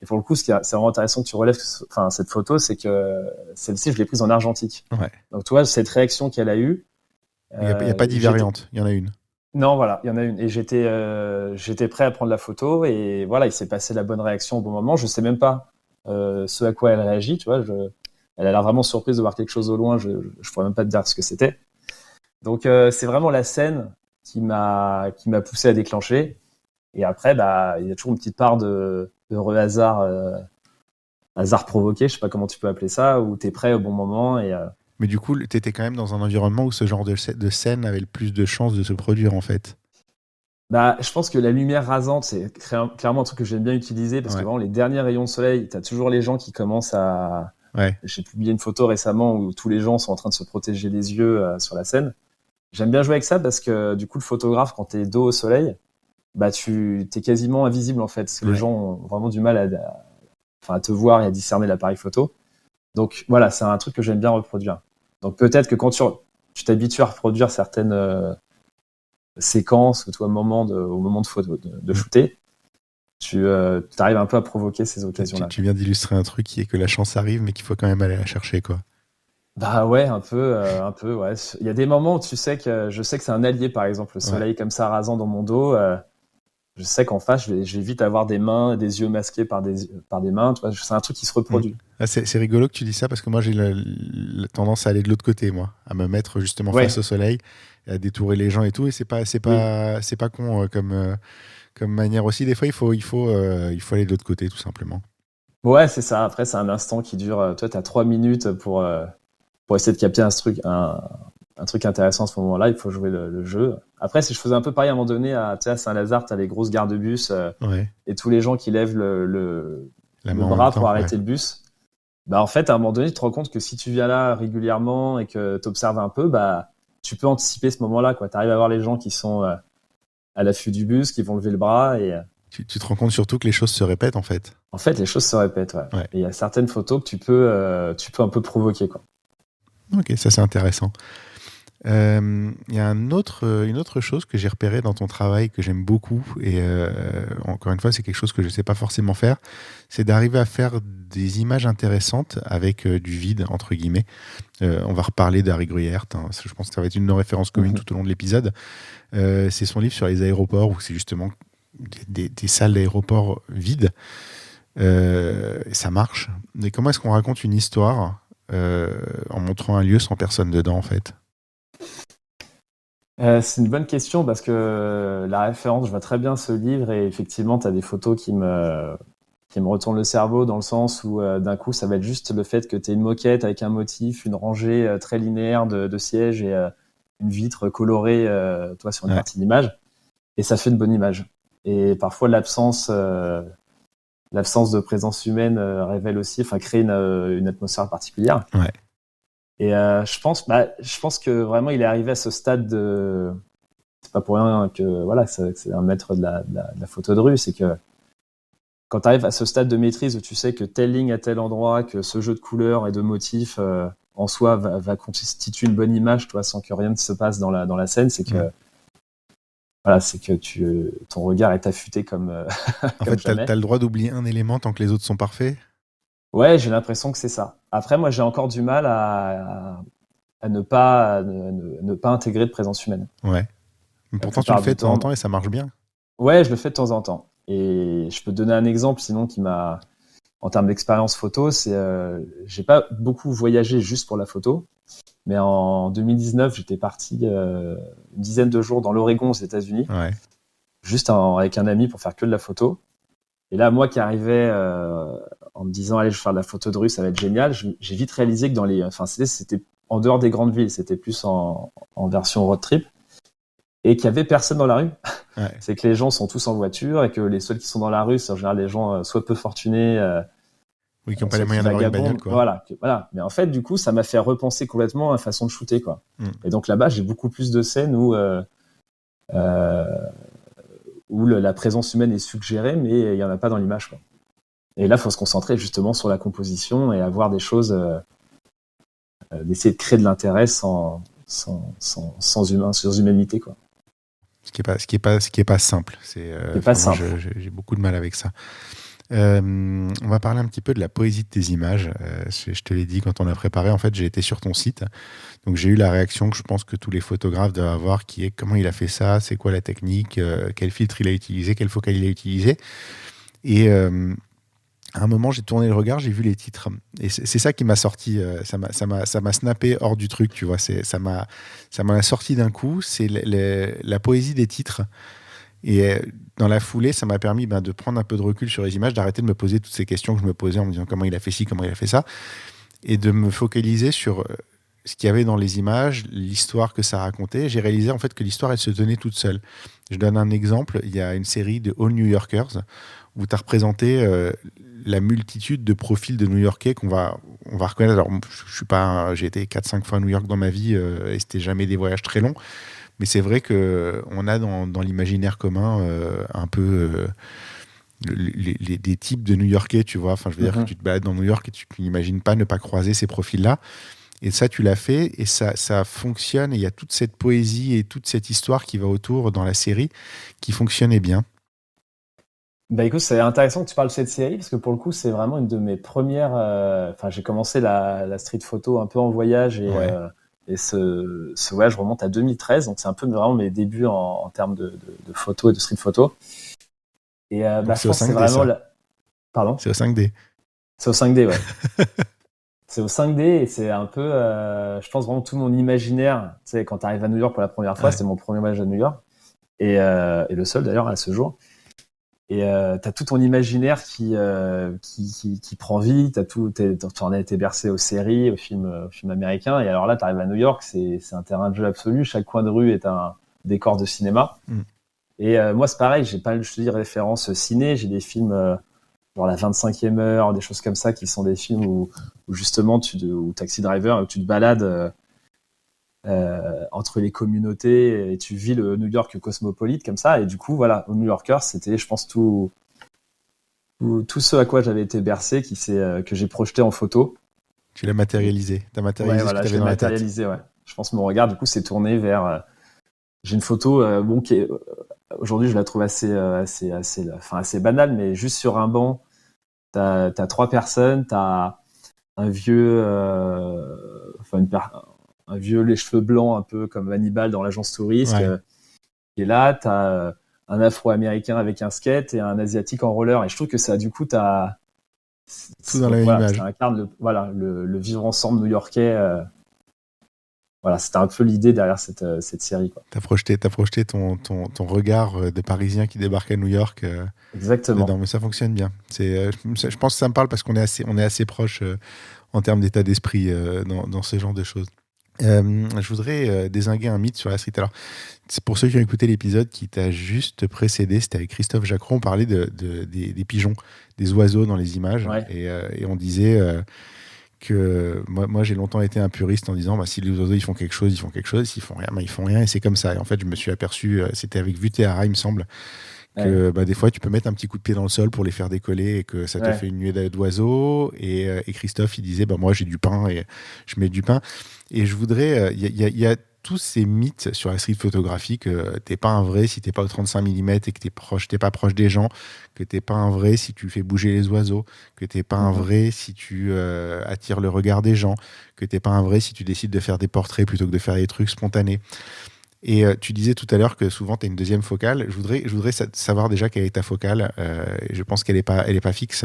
Et pour le coup, c'est vraiment intéressant que tu relèves cette photo, c'est que celle-ci, je l'ai prise en argentique. Ouais. Donc, tu vois, cette réaction qu'elle a eue. Il n'y a pas d'ivariante, il y en a une. Non, voilà, il y en a une. Et j'étais prêt à prendre la photo. Et voilà, il s'est passé la bonne réaction au bon moment. Je ne sais même pas ce à quoi elle réagit. Tu vois, elle a l'air vraiment surprise de voir quelque chose au loin. Je ne pourrais même pas te dire ce que c'était. Donc, c'est vraiment la scène qui m'a poussé à déclencher. Et après, il y a toujours une petite part de heureux hasard provoqué, je sais pas comment tu peux appeler ça, où tu es prêt au bon moment. Mais du coup, tu étais quand même dans un environnement où ce genre de scène avait le plus de chances de se produire, en fait. Je pense que la lumière rasante, c'est clairement un truc que j'aime bien utiliser, parce que vraiment, les derniers rayons de soleil, tu as toujours les gens qui commencent à... Ouais. J'ai publié une photo récemment où tous les gens sont en train de se protéger les yeux sur la scène. J'aime bien jouer avec ça parce que du coup, le photographe, quand tu es dos au soleil, tu t'es quasiment invisible en fait, parce que les gens ont vraiment du mal à te voir et à discerner l'appareil photo. Donc voilà, c'est un truc que j'aime bien reproduire. Donc peut-être que quand tu t'habitues à reproduire certaines séquences au moment de photo, de shooter, tu arrives un peu à provoquer ces occasions-là. Tu viens d'illustrer un truc qui est que la chance arrive, mais qu'il faut quand même aller la chercher, quoi. Bah ouais, un peu, ouais. Il y a des moments où je sais que c'est un allié, par exemple, le soleil comme ça rasant dans mon dos. Je sais qu'en face, je vais vite avoir des mains, des yeux masqués par des mains. Tu vois, c'est un truc qui se reproduit. C'est rigolo que tu dis ça parce que moi, j'ai la tendance à aller de l'autre côté, moi, à me mettre justement face au soleil, à détourer les gens et tout. Et c'est pas con comme manière aussi. Des fois, il faut aller de l'autre côté, tout simplement. Ouais, c'est ça. Après, c'est un instant qui dure. Toi, t'as 3 minutes pour essayer de capter un truc intéressant à ce moment-là. Il faut jouer le jeu. Après, si je faisais un peu pareil à un moment donné, à Saint-Lazare, tu as les grosses gares de bus et tous les gens qui lèvent le bras pour arrêter le bus. Bah, en fait, à un moment donné, tu te rends compte que si tu viens là régulièrement et que tu observes un peu, bah, tu peux anticiper ce moment-là. Tu arrives à voir les gens qui sont à l'affût du bus, qui vont lever le bras. Et tu te rends compte surtout que les choses se répètent, en fait. En fait, les choses se répètent, ouais. Et il y a certaines photos que tu peux un peu provoquer, quoi. Ok, ça c'est intéressant. Il y a une autre chose que j'ai repérée dans ton travail que j'aime beaucoup, et encore une fois, c'est quelque chose que je ne sais pas forcément faire, c'est d'arriver à faire des images intéressantes avec du vide, entre guillemets. On va reparler d'Harry Gruyère, je pense que ça va être une de nos références communes tout au long de l'épisode. C'est son livre sur les aéroports, où c'est justement des salles d'aéroports vides. Ça marche. Mais comment est-ce qu'on raconte une histoire en montrant un lieu sans personne dedans, en fait? C'est une bonne question parce que la référence, je vois très bien ce livre et effectivement, tu as des photos qui me retournent le cerveau dans le sens où d'un coup, ça va être juste le fait que tu aies une moquette avec un motif, une rangée très linéaire de sièges et une vitre colorée sur une partie d'image et ça fait une bonne image. Et parfois, l'absence de présence humaine crée une atmosphère particulière. Ouais. Et je pense que vraiment il est arrivé à ce stade de. C'est pas pour rien que c'est un maître de la photo de rue, c'est que quand tu arrives à ce stade de maîtrise où tu sais que telle ligne à tel endroit, que ce jeu de couleurs et de motifs en soi va constituer une bonne image, toi, sans que rien ne se passe dans la scène, c'est que c'est que ton regard est affûté comme. En fait, t'as le droit d'oublier un élément tant que les autres sont parfaits. Ouais, j'ai l'impression que c'est ça. Après, moi, j'ai encore du mal à ne pas intégrer de présence humaine. Ouais. Mais pourtant, tu le fais de temps en temps et ça marche bien. Ouais, je le fais de temps en temps. Et je peux te donner un exemple, sinon, en termes d'expérience photo, c'est, j'ai pas beaucoup voyagé juste pour la photo. Mais en 2019, j'étais parti une dizaine de jours dans l'Oregon, aux États-Unis. Ouais. Juste avec un ami pour faire que de la photo. Et là, moi qui arrivais en me disant, allez, je vais faire de la photo de rue, ça va être génial, j'ai vite réalisé que c'était en dehors des grandes villes, c'était plus en version road trip, et qu'il y avait personne dans la rue. Ouais. C'est que les gens sont tous en voiture et que les seuls qui sont dans la rue, c'est en général des gens soit peu fortunés, qui n'ont pas les moyens d'avoir une bagnole, quoi. Voilà. Mais en fait, du coup, ça m'a fait repenser complètement à la façon de shooter, quoi. Et donc là-bas, j'ai beaucoup plus de scènes où la présence humaine est suggérée, mais il n'y en a pas dans l'image, quoi. Et là, il faut se concentrer justement sur la composition et avoir des choses, d'essayer de créer de l'intérêt sans humanité, quoi. Ce qui est pas simple. J'ai beaucoup de mal avec ça. On va parler un petit peu de la poésie de tes images. Je te l'ai dit quand on a préparé. En fait, j'ai été sur ton site. Donc, j'ai eu la réaction que je pense que tous les photographes doivent avoir, qui est comment il a fait ça, c'est quoi la technique, quel filtre il a utilisé, quel focal il a utilisé. Et à un moment, j'ai tourné le regard, j'ai vu les titres. Et c'est ça qui m'a sorti. Ça m'a snappé hors du truc, tu vois. Ça m'a sorti d'un coup. C'est la poésie des titres. Et dans la foulée, ça m'a permis de prendre un peu de recul sur les images, d'arrêter de me poser toutes ces questions que je me posais en me disant comment il a fait ci, comment il a fait ça, et de me focaliser sur ce qu'il y avait dans les images, l'histoire que ça racontait. J'ai réalisé en fait que l'histoire, elle se tenait toute seule. Je donne un exemple. Il y a une série de All New Yorkers où tu as représenté la multitude de profils de New-Yorkais on va reconnaître. Alors, j'ai été 4-5 fois à New York dans ma vie et c'était jamais des voyages très longs. Mais c'est vrai qu'on a dans l'imaginaire commun un peu des types de New-Yorkais, tu vois. Enfin, je veux dire que tu te balades dans New York et tu n'imagines pas ne pas croiser ces profils-là. Et ça, tu l'as fait et ça fonctionne. Et il y a toute cette poésie et toute cette histoire qui va autour dans la série qui fonctionnait bien. Bah écoute, c'est intéressant que tu parles de cette série parce que pour le coup, c'est vraiment une de mes premières. Enfin, j'ai commencé la street photo un peu en voyage et ce voyage remonte à 2013, donc c'est un peu vraiment mes débuts en termes de photo et de street photo. Et Donc je c'est au pense que c'est 5D, vraiment ça. Pardon? C'est au 5D. C'est au 5D, ouais. C'est au 5D et c'est un peu, je pense vraiment tout mon imaginaire. Tu sais, quand tu arrives à New York pour la première fois, c'était mon premier voyage à New York et le seul d'ailleurs à ce jour. Et t'as tout ton imaginaire qui prend vie. T'en as été bercé aux séries, aux films américains. Et alors là, t'arrives à New York, c'est un terrain de jeu absolu. Chaque coin de rue est un décor de cinéma. Et moi, c'est pareil. J'ai pas, je te dis, référence ciné. J'ai des films genre La 25e heure, des choses comme ça, qui sont des films où justement ou Taxi Driver, où tu te balades entre les communautés et tu vis le New York cosmopolite comme ça. Et du coup, voilà, au New Yorker, c'était, je pense, tout ce à quoi j'avais été bercé, que j'ai projeté en photo. Tu l'as matérialisé. Tu as matérialisé ce que tu avais je l'ai dans la tête. matérialisé, ouais. Je pense que mon regard, du coup, s'est tourné vers. J'ai une photo, qui est, aujourd'hui, je la trouve assez banale, mais juste sur un banc, t'as 3 personnes, t'as un vieux, un vieux les cheveux blancs, un peu comme Hannibal dans l'agence touriste, qui est là. T'as un Afro-Américain avec un skate et un Asiatique en roller. Et je trouve que ça, du coup, tout dans la même image. Ça incarne le vivre ensemble new-yorkais. Voilà, c'était un peu l'idée derrière cette série, quoi. T'as projeté ton regard de Parisien qui débarque à New York. Exactement. Dedans, mais ça fonctionne bien. Je pense que ça me parle parce qu'on est assez proche en termes d'état d'esprit dans ce genre de choses. Je voudrais dézinguer un mythe sur la street. Alors, c'est pour ceux qui ont écouté l'épisode qui t'a juste précédé, c'était avec Christophe Jacron, on parlait des pigeons, des oiseaux dans les images. Et on disait que moi j'ai longtemps été un puriste en disant si les oiseaux ils font quelque chose, s'ils font rien, ils font rien et c'est comme ça. Et en fait, je me suis aperçu, c'était avec Vuttera, il me semble, que des fois tu peux mettre un petit coup de pied dans le sol pour les faire décoller et que ça te fait une nuée d'oiseaux. Et Christophe il disait moi j'ai du pain et je mets du pain. Et je voudrais, il y a tous ces mythes sur la street photographie que t'es pas un vrai si t'es pas au 35 mm et que t'es pas proche des gens, que t'es pas un vrai si tu fais bouger les oiseaux, que t'es pas un vrai si tu attires le regard des gens, que t'es pas un vrai si tu décides de faire des portraits plutôt que de faire des trucs spontanés. Et tu disais tout à l'heure que souvent tu as une deuxième focale. Je voudrais savoir déjà quelle est ta focale. Je pense qu'elle est pas fixe.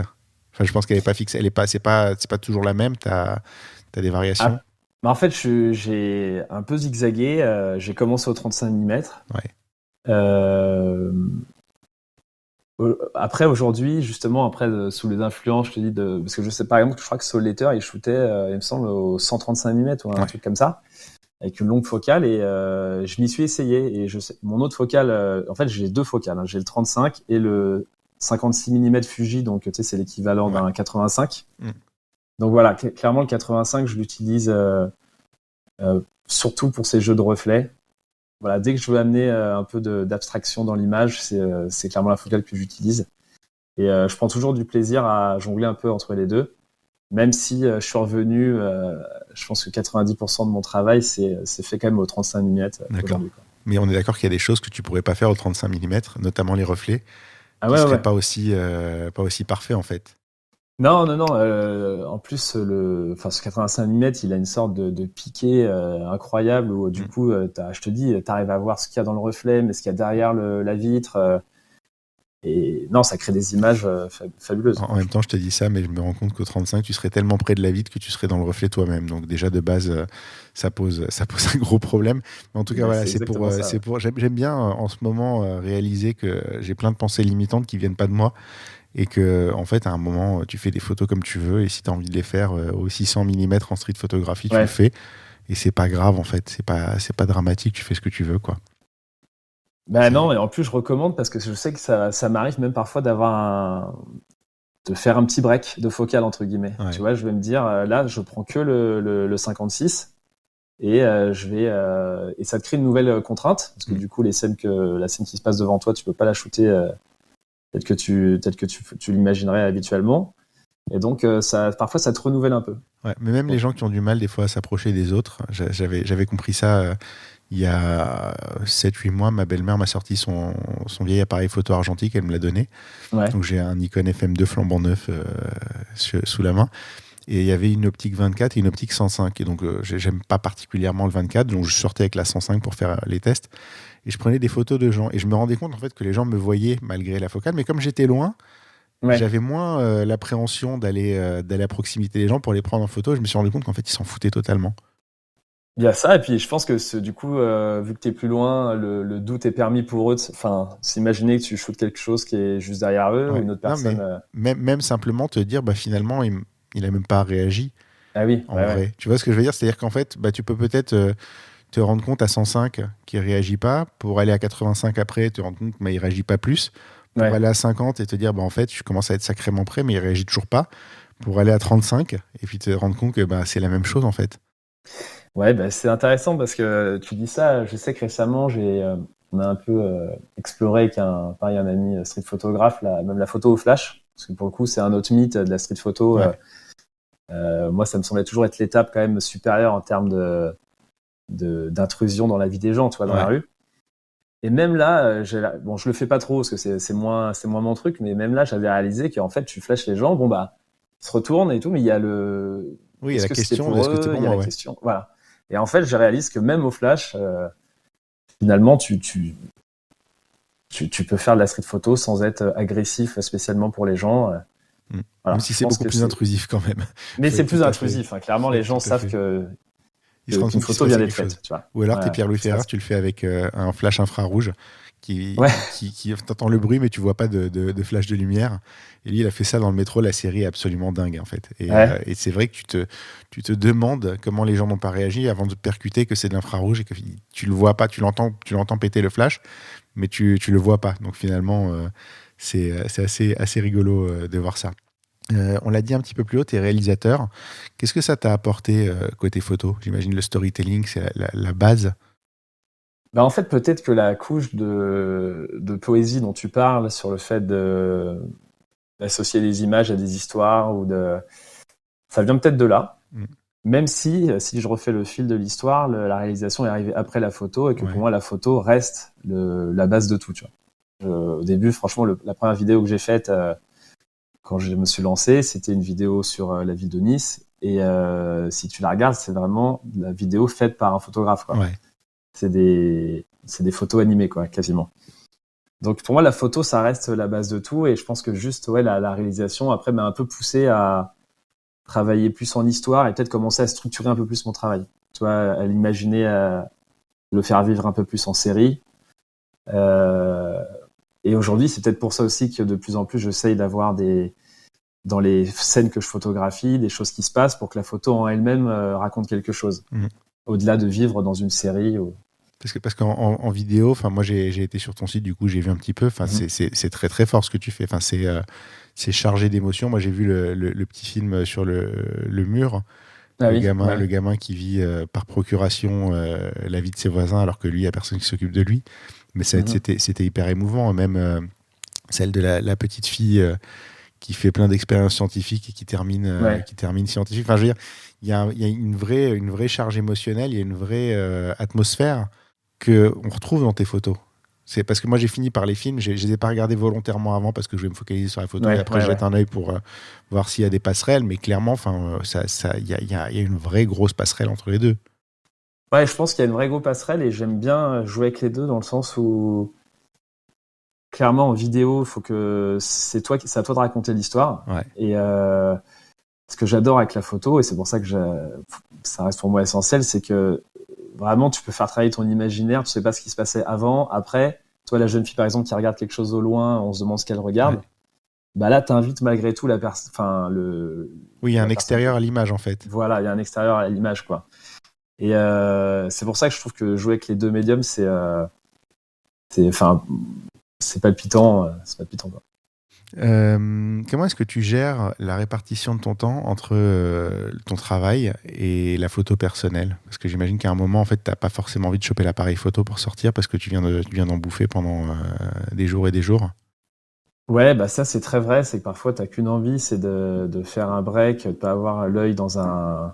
Enfin, je pense qu'elle est pas fixe. C'est pas toujours la même. T'as des variations. En fait, j'ai un peu zigzagué. J'ai commencé au 35 mm. Après, aujourd'hui, justement, sous les influences, je te dis parce que je sais par exemple, je crois que Soul Letter, il shootait, il me semble, au 135 mm ou un truc comme ça, avec une longue focale, et je m'y suis essayé. Et je sais, mon autre focale, en fait, j'ai 2 focales. J'ai le 35 et le 56 mm Fuji, donc tu sais, c'est l'équivalent d'un 85. Donc voilà, clairement, le 85, je l'utilise surtout pour ces jeux de reflets. Voilà, dès que je veux amener un peu d'abstraction dans l'image, c'est clairement la focale que j'utilise. Et je prends toujours du plaisir à jongler un peu entre les deux, même si je suis revenu, je pense que 90% de mon travail, c'est fait quand même au 35 mm. D'accord. Mais on est d'accord qu'il y a des choses que tu pourrais pas faire au 35 mm, notamment les reflets, qui seraient pas aussi parfaits en fait. Non. En plus, ce 85 mm, il a une sorte de piqué incroyable où du coup, je te dis, t'arrives à voir ce qu'il y a dans le reflet, mais ce qu'il y a derrière la vitre. Et non, ça crée des images fabuleuses. En même temps, je te dis ça, mais je me rends compte qu'au 35, tu serais tellement près de la vitre que tu serais dans le reflet toi-même. Donc déjà de base, ça pose un gros problème. Mais en tout cas, voilà, j'aime bien en ce moment réaliser que j'ai plein de pensées limitantes qui viennent pas de moi. Et que, en fait, à un moment, tu fais des photos comme tu veux, et si tu as envie de les faire au 600 mm en street photographie, tu le fais. Et c'est pas grave, en fait. C'est pas dramatique, tu fais ce que tu veux, quoi. Non, et en plus, je recommande parce que je sais que ça m'arrive même parfois de faire un petit break de focale, entre guillemets. Tu vois, je vais me dire, là, je prends que le 56 et et ça te crée une nouvelle contrainte parce que du coup, la scène qui se passe devant toi, tu peux pas la shooter tu l'imaginerais habituellement. Et donc, parfois, ça te renouvelle un peu. Ouais, mais même les gens qui ont du mal des fois à s'approcher des autres, j'avais compris ça il y a 7-8 mois. Ma belle-mère m'a sorti son vieil appareil photo argentique, elle me l'a donné. Ouais. Donc j'ai un Nikon FM2 flambant neuf sous la main. Et il y avait une optique 24 et une optique 105. Et donc j'aime pas particulièrement le 24, donc je sortais avec la 105 pour faire les tests. Et je prenais des photos de gens. Et je me rendais compte en fait que les gens me voyaient malgré la focale. Mais comme j'étais loin, j'avais moins l'appréhension d'aller à proximité des gens pour les prendre en photo. Je me suis rendu compte qu'en fait, ils s'en foutaient totalement. Il y a ça, et puis je pense que du coup, vu que tu es plus loin, le doute est permis pour eux. S'imaginer que tu shootes quelque chose qui est juste derrière eux, ou une autre personne. Même simplement te dire, finalement, il a même pas réagi. Ah oui, en vrai. Ouais. Tu vois ce que je veux dire? C'est-à-dire qu'en fait, tu peux peut-être te rendre compte à 105 qu'il réagit pas, pour aller à 85 après, te rendre compte qu'il réagit pas plus. Pour aller à 50 et te dire, en fait, je commence à être sacrément prêt, mais il réagit toujours pas. Pour aller à 35 et puis te rendre compte que c'est la même chose, en fait. Ouais, c'est intéressant parce que tu dis ça. Je sais que récemment, on a un peu exploré avec un ami street photographe, même la photo au flash. Parce que pour le coup, c'est un autre mythe de la street photo. Ouais. Moi, ça me semblait toujours être l'étape quand même supérieure en termes d'intrusion dans la vie des gens, tu vois, dans la rue. Et même là, je le fais pas trop parce que c'est moins mon truc, mais même là, j'avais réalisé qu'en fait, tu flashes les gens, ils se retournent et tout, mais il y a il y a la question, est-ce que c'est pour moi, la question, voilà. Et en fait, je réalise que même au flash, finalement, tu peux faire de la street photo sans être agressif spécialement pour les gens. Voilà, même si c'est beaucoup plus intrusif quand même. Mais c'est plus intrusif. Clairement, les gens savent que une photo vient d'être faite. Tu vois. Ou alors, t'es Pierre-Louis Ferrer, tu le fais avec un flash infrarouge qui t'entends le bruit, mais tu vois pas de flash de lumière. Et lui, il a fait ça dans le métro. La série est absolument dingue, en fait. Et c'est vrai que tu te demandes comment les gens n'ont pas réagi avant de percuter que c'est de l'infrarouge et que tu le vois pas, tu l'entends péter le flash, mais tu le vois pas. Donc finalement, c'est assez rigolo de voir ça. On l'a dit un petit peu plus haut, tu es réalisateur. Qu'est-ce que ça t'a apporté côté photo? J'imagine le storytelling, c'est la base. En fait, peut-être que la couche de poésie dont tu parles sur le fait d'associer les images à des histoires, ça vient peut-être de là. Même si je refais le fil de l'histoire, la réalisation est arrivée après la photo et que pour moi, la photo reste la base de tout. Tu vois. Au début, franchement, la première vidéo que j'ai faite, quand je me suis lancé, c'était une vidéo sur la ville de Nice. Et si tu la regardes, c'est vraiment la vidéo faite par un photographe. Quoi. Ouais. C'est des photos animées, quoi, quasiment. Donc pour moi, la photo, ça reste la base de tout. Et je pense que juste la réalisation, après, m'a un peu poussé à travailler plus en histoire et peut-être commencer à structurer un peu plus mon travail. Tu vois, à l'imaginer, à le faire vivre un peu plus en série. Et aujourd'hui, c'est peut-être pour ça aussi que de plus en plus, j'essaye d'avoir dans les scènes que je photographie, des choses qui se passent pour que la photo en elle-même raconte quelque chose. Au-delà de vivre dans une série. Parce qu'en vidéo, moi j'ai été sur ton site, du coup j'ai vu un petit peu. C'est très très fort ce que tu fais. C'est chargé d'émotions. Moi j'ai vu le petit film sur le mur. Le gamin qui vit par procuration la vie de ses voisins alors que lui, il n'y a personne qui s'occupe de lui. Mais c'était hyper émouvant. Même celle de la petite fille qui fait plein d'expériences scientifiques et qui termine scientifique. Enfin, je veux dire, il y a une vraie charge émotionnelle, il y a une vraie atmosphère qu'on retrouve dans tes photos. C'est parce que moi, j'ai fini par les films, je ne les ai pas regardés volontairement avant parce que je voulais me focaliser sur la photo et après, je jette un œil pour voir s'il y a des passerelles. Mais clairement, il y a une vraie grosse passerelle entre les deux. Ouais, je pense qu'il y a une vraie grosse passerelle et j'aime bien jouer avec les deux dans le sens où clairement en vidéo, c'est à toi de raconter l'histoire. Ouais. Et ce que j'adore avec la photo, et c'est pour ça que ça reste pour moi essentiel, c'est que vraiment tu peux faire travailler ton imaginaire, tu sais pas ce qui se passait avant, après. Toi, la jeune fille par exemple qui regarde quelque chose au loin, on se demande ce qu'elle regarde. Ouais. Là, t'invites malgré tout la personne. Oui, il y a un extérieur à l'image en fait. Voilà, il y a un extérieur à l'image, quoi. Et c'est pour ça que je trouve que jouer avec les deux médiums, c'est palpitant. C'est palpitant, quoi. Comment est-ce que tu gères la répartition de ton temps entre ton travail et la photo personnelle? Parce que j'imagine qu'à un moment, en fait, tu n'as pas forcément envie de choper l'appareil photo pour sortir parce que tu viens d'en bouffer pendant des jours et des jours. Ouais, bah ça c'est très vrai, c'est que parfois t'as qu'une envie, c'est de faire un break, de pas avoir l'œil dans un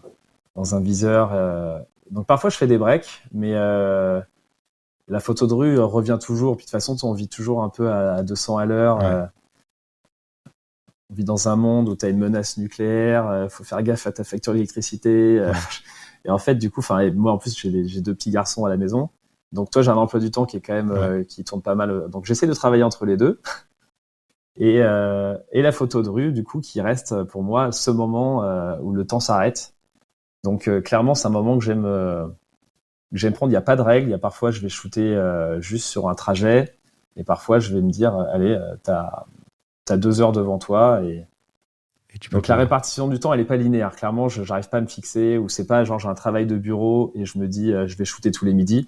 viseur. Donc parfois je fais des breaks, mais la photo de rue revient toujours. Puis de toute façon, on vit toujours un peu à 200 à l'heure. Ouais. On vit dans un monde où tu as une menace nucléaire, faut faire gaffe à ta facture d'électricité. Ouais. Et en fait, du coup, moi en plus, j'ai deux petits garçons à la maison. Donc toi, j'ai un emploi du temps qui est quand même qui tourne pas mal. Donc j'essaie de travailler entre les deux. Et la photo de rue, du coup, qui reste pour moi ce moment où le temps s'arrête. Donc clairement, c'est un moment que j'aime prendre. Il n'y a pas de règle. Il y a parfois, je vais shooter juste sur un trajet. Et parfois, je vais me dire, allez, t'as 2 heures devant toi. Et Et tu peux donc la pas. répartition du temps, elle est pas linéaire. Clairement, je n'arrive pas à me fixer. Ou c'est pas genre j'ai un travail de bureau et je me dis, je vais shooter tous les midis.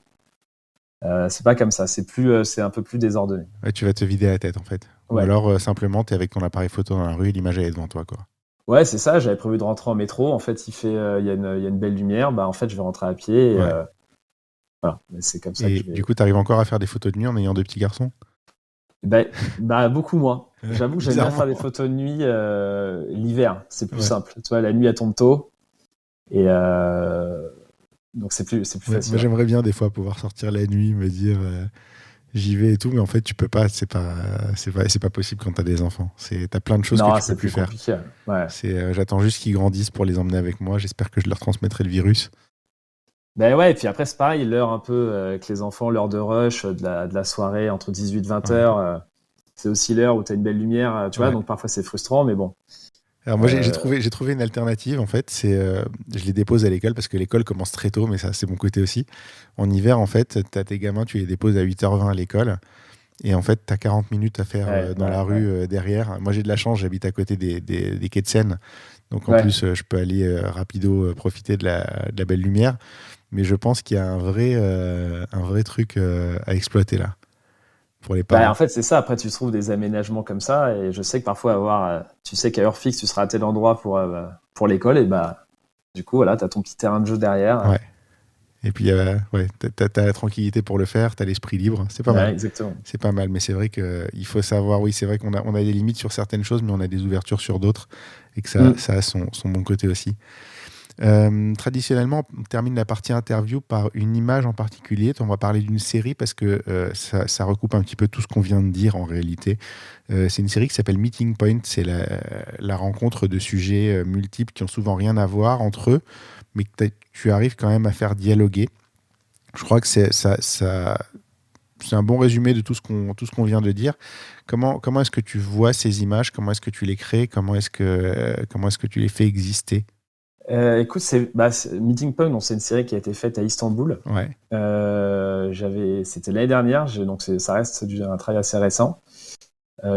C'est pas comme ça. C'est un peu plus désordonné. Ouais, tu vas te vider la tête en fait. Ou Ouais. alors simplement tu es avec ton appareil photo dans la rue et l'image elle est devant toi quoi. Ouais, c'est ça. J'avais prévu de rentrer en métro. En fait, il y a une belle lumière. Bah, en fait, je vais rentrer à pied. Et, Ouais. voilà. Mais c'est comme ça que Et je vais. du coup, tu arrives encore à faire des photos de nuit en ayant 2 petits garçons? Bah, beaucoup moins. J'avoue que j'aime bien faire des Bizarrement. photos de nuit l'hiver. C'est plus Ouais. simple. Tu vois, la nuit, elle tombe tôt. Et donc, c'est plus Ouais, facile. moi j'aimerais bien des fois pouvoir sortir la nuit, me dire j'y vais et tout, mais en fait tu peux pas, c'est pas possible quand t'as des enfants. T'as plein de choses que Non, tu peux c'est plus plus faire. compliqué. Ouais. J'attends juste qu'ils grandissent pour les emmener avec moi. J'espère que je leur transmettrai le virus. Ben ouais, et puis après, c'est pareil, l'heure un peu avec les enfants, l'heure de rush, de la soirée entre 18 et 20 Ouais. heures. C'est aussi l'heure où tu as une belle lumière, tu vois, Ouais. donc parfois c'est frustrant, mais bon. Alors moi Euh, j'ai trouvé une alternative en fait. Je les dépose à l'école parce que l'école commence très tôt, mais ça c'est mon côté aussi. En hiver en fait, t'as tes gamins, tu les déposes à 8h20 à l'école. Et en fait, tu as 40 minutes à faire dans la rue derrière. Moi, j'ai de la chance, j'habite à côté des quais de Seine. Donc, en ouais. plus, je peux aller rapido profiter de la belle lumière. Mais je pense qu'il y a un vrai truc à exploiter là, pour les Bah, parents. en fait, c'est ça. Après, tu trouves des aménagements comme ça, et je sais que parfois tu sais qu'à heure fixe, tu seras à tel endroit pour l'école, et bah, du coup, voilà, tu as ton petit terrain de jeu derrière. Ouais. Et puis, ouais, t'as la tranquillité pour le faire, t'as l'esprit libre. C'est pas Ouais, mal. exactement. C'est pas mal. Mais c'est vrai qu'il faut savoir, oui, c'est vrai qu'on a des limites sur certaines choses, mais on a des ouvertures sur d'autres. Et que Mm. ça a son bon côté aussi. Traditionnellement, on termine la partie interview par une image en particulier. On va parler d'une série parce que ça recoupe un petit peu tout ce qu'on vient de dire en réalité. C'est une série qui s'appelle Meeting Point. C'est la rencontre de sujets multiples qui ont souvent rien à voir entre eux, mais que tu arrives quand même à faire dialoguer. Je crois que c'est un bon résumé de tout ce qu'on vient de dire. Comment est-ce que tu vois ces images? Comment est-ce que tu les crées? Comment est-ce que tu les fais exister? Écoute, Meeting Point, donc c'est une série qui a été faite à Istanbul. Ouais, C'était l'année dernière, donc ça reste un travail assez récent.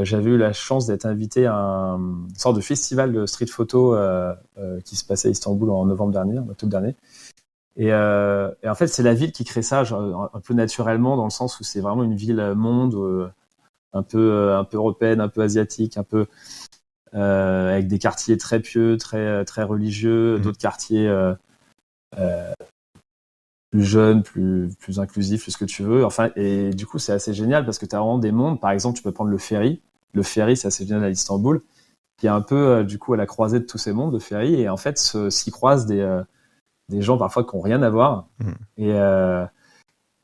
J'avais eu la chance d'être invité à une sorte de festival de street photo qui se passait à Istanbul en novembre dernier, en octobre dernier. Et en fait, c'est la ville qui crée ça genre, un peu naturellement, dans le sens où c'est vraiment une ville monde un peu européenne, un peu asiatique, un peu avec des quartiers très pieux, très religieux, d'autres quartiers plus jeunes, plus inclusifs, plus ce que tu veux. Enfin, et du coup, c'est assez génial parce que tu as vraiment des mondes. Par exemple, tu peux prendre le ferry. Le ferry, c'est assez génial à Istanbul, qui est un peu du coup à la croisée de tous ces mondes, le ferry. Et en fait, s'y croisent des gens parfois qui n'ont rien à voir. Mm.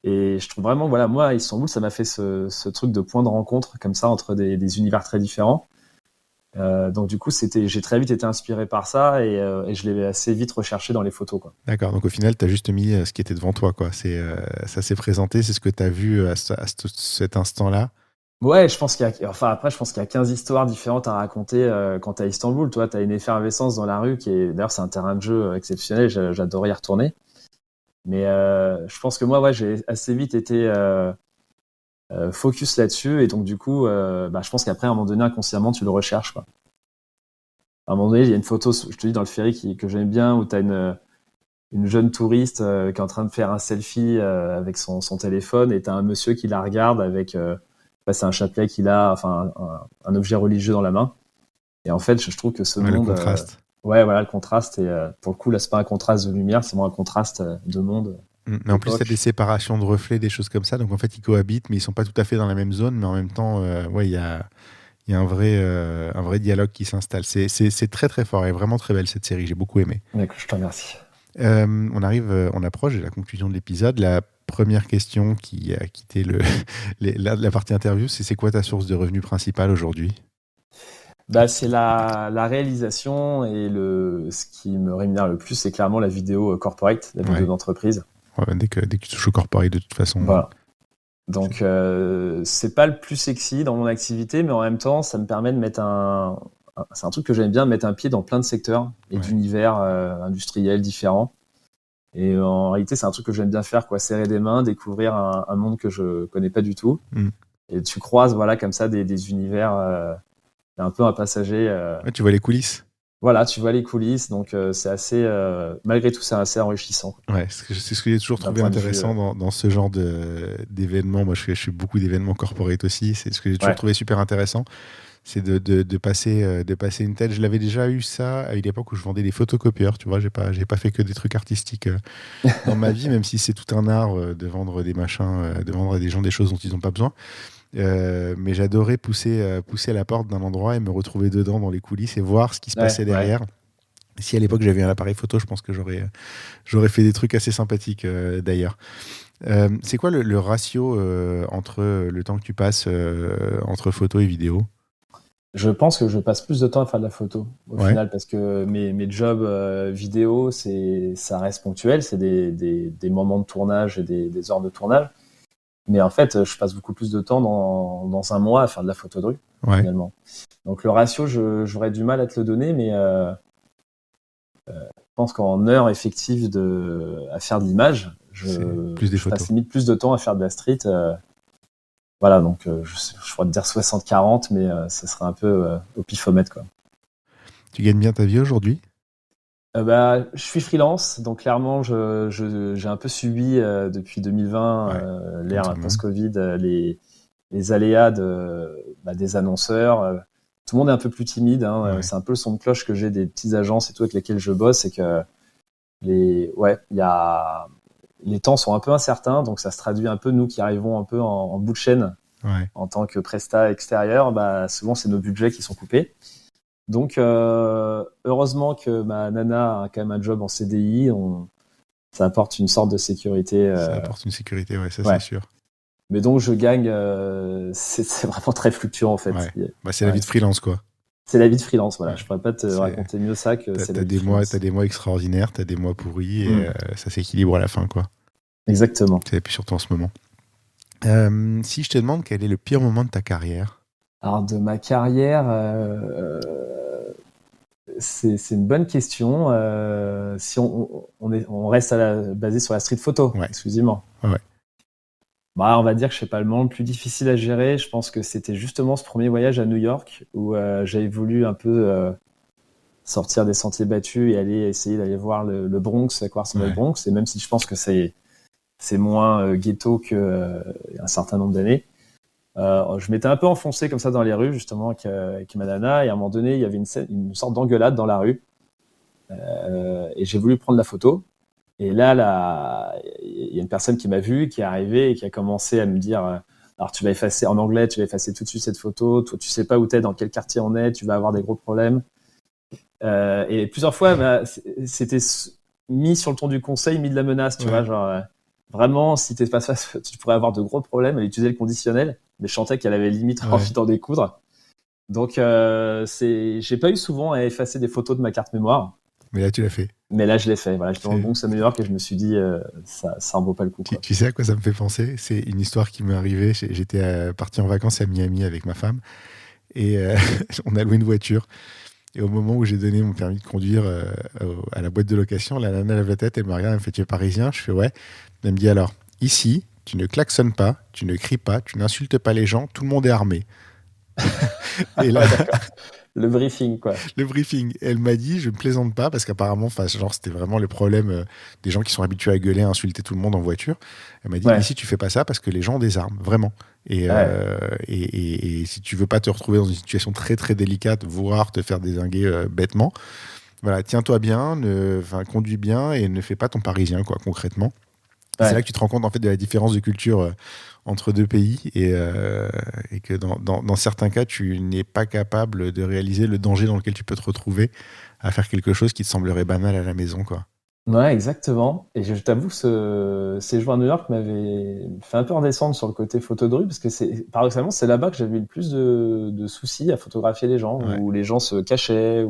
Et je trouve vraiment, voilà, moi, à Istanbul, ça m'a fait ce truc de point de rencontre comme ça entre des univers très différents. Donc du coup, j'ai très vite été inspiré par ça et je l'ai assez vite recherché dans les photos, quoi. d'accord. Donc au final, tu as juste mis ce qui était devant toi, quoi. Ça s'est présenté, c'est ce que tu as vu cet instant-là. Ouais, après, je pense qu'il y a 15 histoires différentes à raconter quand t'es à Istanbul. Toi, t'as une effervescence dans la rue d'ailleurs, c'est un terrain de jeu exceptionnel. J'adorais y retourner. Mais je pense que moi, ouais, j'ai assez vite été focus là-dessus et donc du coup, je pense qu'après, à un moment donné, inconsciemment, tu le recherches, quoi. À un moment donné, il y a une photo, je te dis, dans le ferry que j'aime bien où t'as une jeune touriste qui est en train de faire un selfie avec son téléphone et t'as un monsieur qui la regarde avec c'est un chapelet qu'il a, enfin un objet religieux dans la main. Et en fait, je trouve que ce Ouais, le monde, contraste. ouais, voilà, le contraste. Et pour le coup, là, c'est pas un contraste de lumière, c'est vraiment un contraste de monde, Mais en plus, tu as des d'époque. séparations de reflets, des choses comme ça. Donc en fait, ils cohabitent, mais ils sont pas tout à fait dans la même zone. Mais en même temps, ouais, Il y a un vrai dialogue qui s'installe. C'est très très fort et vraiment très belle cette série. J'ai beaucoup aimé. Écoute, je te remercie. On approche de la conclusion de l'épisode. La première question qui a quitté la partie interview, c'est quoi ta source de revenus principale aujourd'hui? Bah, c'est la réalisation et ce qui me rémunère le plus, c'est clairement la vidéo corporate, la vidéo d'entreprise. Ouais, dès que tu touches au corporate, de toute façon. Voilà. Donc, c'est pas le plus sexy dans mon activité, mais en même temps, ça me permet de mettre c'est un truc que j'aime bien, mettre un pied dans plein de secteurs et d'univers industriels différents. Et en réalité, c'est un truc que j'aime bien faire, quoi, serrer des mains, découvrir un monde que je connais pas du tout. Et tu croises, voilà, comme ça, des univers, un peu un passager. Tu vois les coulisses. Voilà, tu vois les coulisses, donc c'est assez, malgré tout, c'est assez enrichissant. Ouais, c'est ce que j'ai toujours trouvé intéressant dans ce genre d'événements. Moi, je fais beaucoup d'événements corporate aussi. C'est ce que j'ai toujours trouvé super intéressant. C'est de passer une tête. Je l'avais déjà eu ça à une époque où je vendais des photocopieurs. Tu vois, j'ai pas fait que des trucs artistiques dans ma vie, même si c'est tout un art de vendre des machins, de vendre à des gens des choses dont ils n'ont pas besoin. Mais j'adorais pousser à la porte d'un endroit et me retrouver dedans dans les coulisses et voir ce qui se passait derrière. Si à l'époque j'avais un appareil photo, je pense que j'aurais fait des trucs assez sympathiques d'ailleurs. C'est quoi le ratio entre le temps que tu passes entre photo et vidéo? Je pense que je passe plus de temps à faire de la photo au final, parce que mes jobs vidéo, ça reste ponctuel, c'est des moments de tournage et des heures de tournage. Mais en fait, je passe beaucoup plus de temps dans un mois à faire de la photo de rue, finalement. Donc le ratio, j'aurais du mal à te le donner, mais je pense qu'en heures effectives à faire de l'image, je passe limite plus de temps à faire de la street. Voilà, donc je pourrais te dire 60-40, mais ça serait un peu au pifomètre, quoi. Tu gagnes bien ta vie aujourd'hui? Je suis freelance, donc clairement, j'ai un peu subi depuis 2020 l'ère post-Covid, les aléas des annonceurs. Tout le monde est un peu plus timide. C'est un peu le son de cloche que j'ai des petites agences et tout avec lesquelles je bosse, c'est que les temps sont un peu incertains, donc ça se traduit un peu, nous qui arrivons un peu en bout de chaîne en tant que prestat extérieur, souvent c'est nos budgets qui sont coupés. Donc heureusement que ma nana a quand même un job en CDI, ça apporte une sorte de sécurité. Ça apporte une sécurité, c'est sûr. Mais donc je gagne, c'est vraiment très fluctuant en fait. C'est la vie de freelance, quoi. C'est la vie de freelance, voilà. Je pourrais pas te raconter mieux ça que c'est la vie de freelance. T'as des mois extraordinaires, t'as des mois pourris et ça s'équilibre à la fin, quoi. Exactement. Et puis surtout en ce moment. Si je te demande quel est le pire moment de ta carrière? Alors de ma carrière, c'est une bonne question. Si on reste basé sur la street photo, exclusivement. On va dire que je sais pas, le moment le plus difficile à gérer, je pense que c'était justement ce premier voyage à New York où j'avais voulu un peu sortir des sentiers battus et essayer d'aller voir le Bronx, à quoi ressemble le Bronx. Et même si je pense que c'est moins ghetto que un certain nombre d'années, je m'étais un peu enfoncé comme ça dans les rues justement avec ma nana, et à un moment donné il y avait une sorte d'engueulade dans la rue et j'ai voulu prendre la photo. Et là, il y a une personne qui m'a vu, qui est arrivée et qui a commencé à me dire alors tu vas effacer en anglais, tu vas effacer tout de suite cette photo, toi tu sais pas où t'es, dans quel quartier on est, tu vas avoir des gros problèmes. Et plusieurs fois, c'était mis sur le ton du conseil, mis de la menace, tu vois, genre vraiment, si t'es pas face, tu pourrais avoir de gros problèmes. Elle utilisait le conditionnel, mais je sentais qu'elle avait limite envie d'en découdre. Donc j'ai pas eu souvent à effacer des photos de ma carte mémoire. Mais là, tu l'as fait. Mais là, je l'ai fait. Voilà, j'étais dans le Bronx à New York et je me suis dit, ça en vaut pas le coup. Tu sais à quoi ça me fait penser? C'est une histoire qui m'est arrivée. J'étais parti en vacances à Miami avec ma femme et on a loué une voiture. Et au moment où j'ai donné mon permis de conduire à la boîte de location, la nana lève la tête, elle me regarde, elle me fait: tu es parisien? Je fais ouais. Elle me dit: alors, ici, tu ne klaxonnes pas, tu ne cries pas, tu n'insultes pas les gens, tout le monde est armé. Et là, le briefing, quoi. Le briefing. Elle m'a dit, je ne plaisante pas, parce qu'apparemment, c'était vraiment le problème des gens qui sont habitués à gueuler, à insulter tout le monde en voiture. Elle m'a dit, ici, tu fais pas ça parce que les gens ont des armes, vraiment. Et si tu veux pas te retrouver dans une situation très, très délicate, voire te faire dézinguer bêtement, voilà, tiens-toi bien, conduis bien et ne fais pas ton parisien, quoi, concrètement. C'est là que tu te rends compte en fait de la différence de culture entre deux pays et que dans certains cas, tu n'es pas capable de réaliser le danger dans lequel tu peux te retrouver à faire quelque chose qui te semblerait banal à la maison, quoi. Ouais, exactement. Et je t'avoue que ce séjour à New York m'avait fait un peu redescendre sur le côté photo de rue, parce que paradoxalement, c'est là-bas que j'avais eu le plus de soucis à photographier les gens, Ouais. où les gens se cachaient,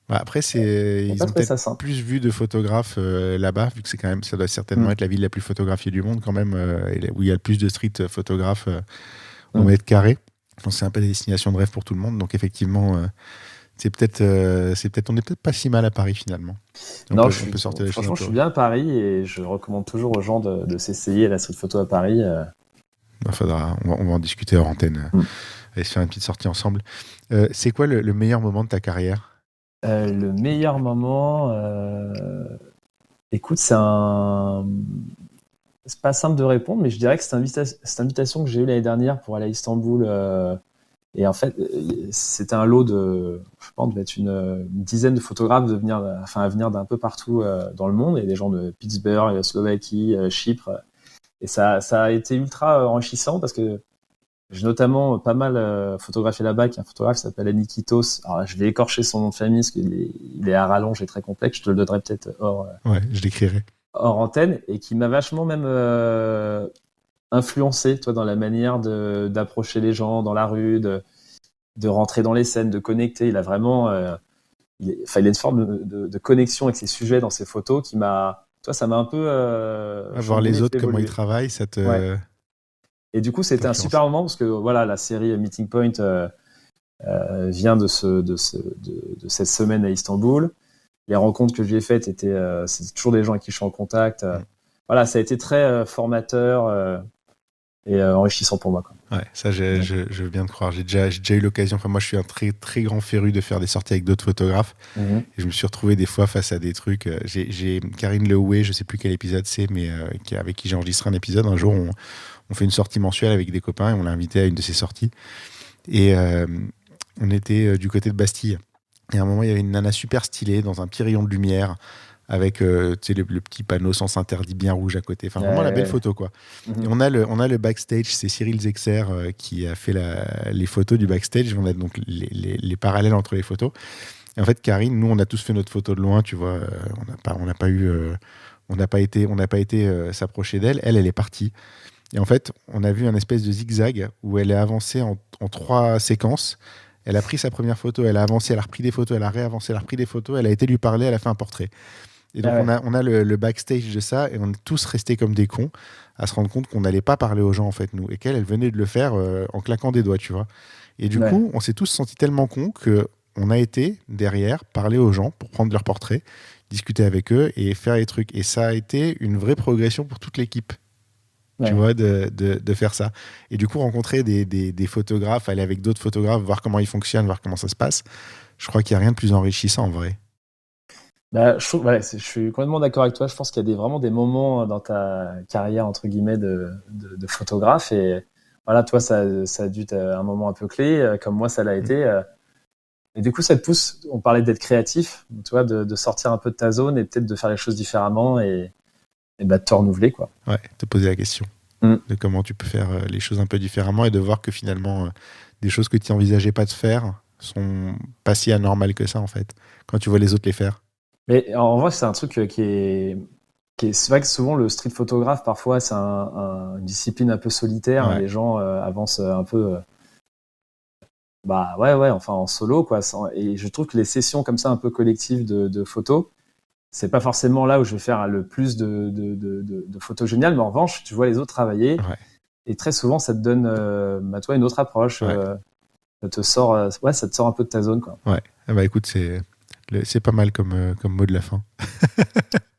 Bah, après, j'ai ils pas ont trouvé peut-être ça simple. plus vu de photographes là-bas, vu que c'est quand même, ça doit certainement Mm. être la ville la plus photographiée du monde quand même, où il y a le plus de street photographes au Mm. mètre carré. Donc c'est un peu des destinations de rêve pour tout le monde. Donc effectivement, on n'est peut-être pas si mal à Paris finalement. Non, On peut sortir les choses un franchement, je peu. suis bien à Paris et je recommande toujours aux gens de s'essayer la street photo à Paris. Bah, on va en discuter hors antenne Mm. et se faire une petite sortie ensemble. C'est quoi le meilleur moment de ta carrière? Le meilleur moment, écoute, c'est pas simple de répondre, mais je dirais que cette invitation que j'ai eue l'année dernière pour aller à Istanbul, et en fait, c'était un lot je pense, devait être une dizaine de photographes à venir d'un peu partout dans le monde, et des gens de Pittsburgh, Slovaquie, Chypre, et ça a été ultra enrichissant parce que j'ai notamment pas mal photographié là-bas, qui est un photographe qui s'appelle Anikitos. Alors, je vais écorcher son nom de famille parce il est à rallonge et très complexe. Je te le donnerai peut-être Ouais, je l'écrirai. hors antenne, et qui m'a vachement même influencé, toi, dans la manière d'approcher les gens dans la rue, de rentrer dans les scènes, de connecter. Il a vraiment, il a une forme de connexion avec ses sujets dans ses photos ça m'a un peu Voir les chamboulé, autres, fait comment ils évoluer. travaillent, ça Ouais. Et du coup, c'était un t'influence. super moment parce que voilà, la série Meeting Point vient de cette semaine à Istanbul. Les rencontres que j'ai faites c'était toujours des gens avec qui je suis en contact. Mm. Voilà, ça a été très formateur et enrichissant pour moi, quoi. Ouais, ça, je veux bien te croire. J'ai déjà eu l'occasion. Enfin, moi, je suis un très, très grand féru de faire des sorties avec d'autres photographes. Mhm. Et je me suis retrouvé des fois face à des trucs. J'ai Karine Lehoué, je sais plus quel épisode c'est, mais avec qui j'ai enregistré un épisode. Un jour, on fait une sortie mensuelle avec des copains et on l'a invité à une de ces sorties. Et on était du côté de Bastille. Et à un moment, il y avait une nana super stylée dans un petit rayon de lumière avec tu sais, le petit panneau sens interdit bien rouge à côté. Enfin, vraiment la belle Ouais. photo, quoi. Et Mhm. on a le backstage, c'est Cyril Zexer qui a fait les photos du backstage. On a donc les parallèles entre les photos. Et en fait, Karine, nous, on a tous fait notre photo de loin, tu vois. On n'a pas eu, on n'a pas été s'approcher d'elle. Elle est partie. Et en fait, on a vu un espèce de zigzag où elle est avancée en trois séquences. Elle a pris sa première photo, elle a avancé, elle a repris des photos, elle a réavancé, elle a repris des photos, elle a été lui parler, elle a fait un portrait. Et donc, Ah ouais. on a le backstage de ça et on est tous restés comme des cons à se rendre compte qu'on n'allait pas parler aux gens, en fait, nous. Et qu'elle, elle venait de le faire en claquant des doigts, tu vois. Et du Ouais. coup, on s'est tous sentis tellement cons que on a été derrière parler aux gens pour prendre leur portrait, discuter avec eux et faire les trucs. Et ça a été une vraie progression pour toute l'équipe, tu Ouais. vois, de faire ça. Et du coup, rencontrer des photographes, aller avec d'autres photographes, voir comment ils fonctionnent, voir comment ça se passe, je crois qu'il n'y a rien de plus enrichissant en vrai. Bah, je suis complètement d'accord avec toi. Je pense qu'il y a vraiment des moments dans ta carrière, entre guillemets, de photographe. Et voilà, toi, ça a dû être un moment un peu clé, comme moi, ça l'a Mm. été. Et du coup, ça te pousse, on parlait d'être créatif, tu vois, de sortir un peu de ta zone et peut-être de faire les choses différemment et bah, de te renouveler, quoi. Ouais, te poser la question Mm. de comment tu peux faire les choses un peu différemment et de voir que finalement, des choses que tu n'envisageais pas de faire sont pas si anormales que ça, en fait, quand tu vois les autres les faire. Mais en vrai, c'est un truc c'est vrai que souvent le street photographe, parfois, c'est une discipline un peu solitaire. Ouais, Les gens avancent un peu, bah ouais, enfin en solo, quoi. Et je trouve que les sessions comme ça, un peu collectives de photos, c'est pas forcément là où je vais faire le plus de photos géniales, mais en revanche, tu vois les autres travailler, ouais, et très souvent, ça te donne, bah, toi, une autre approche. ouais, Ça te sort un peu de ta zone, quoi. ouais. Ah bah écoute, c'est pas mal comme mot de la fin.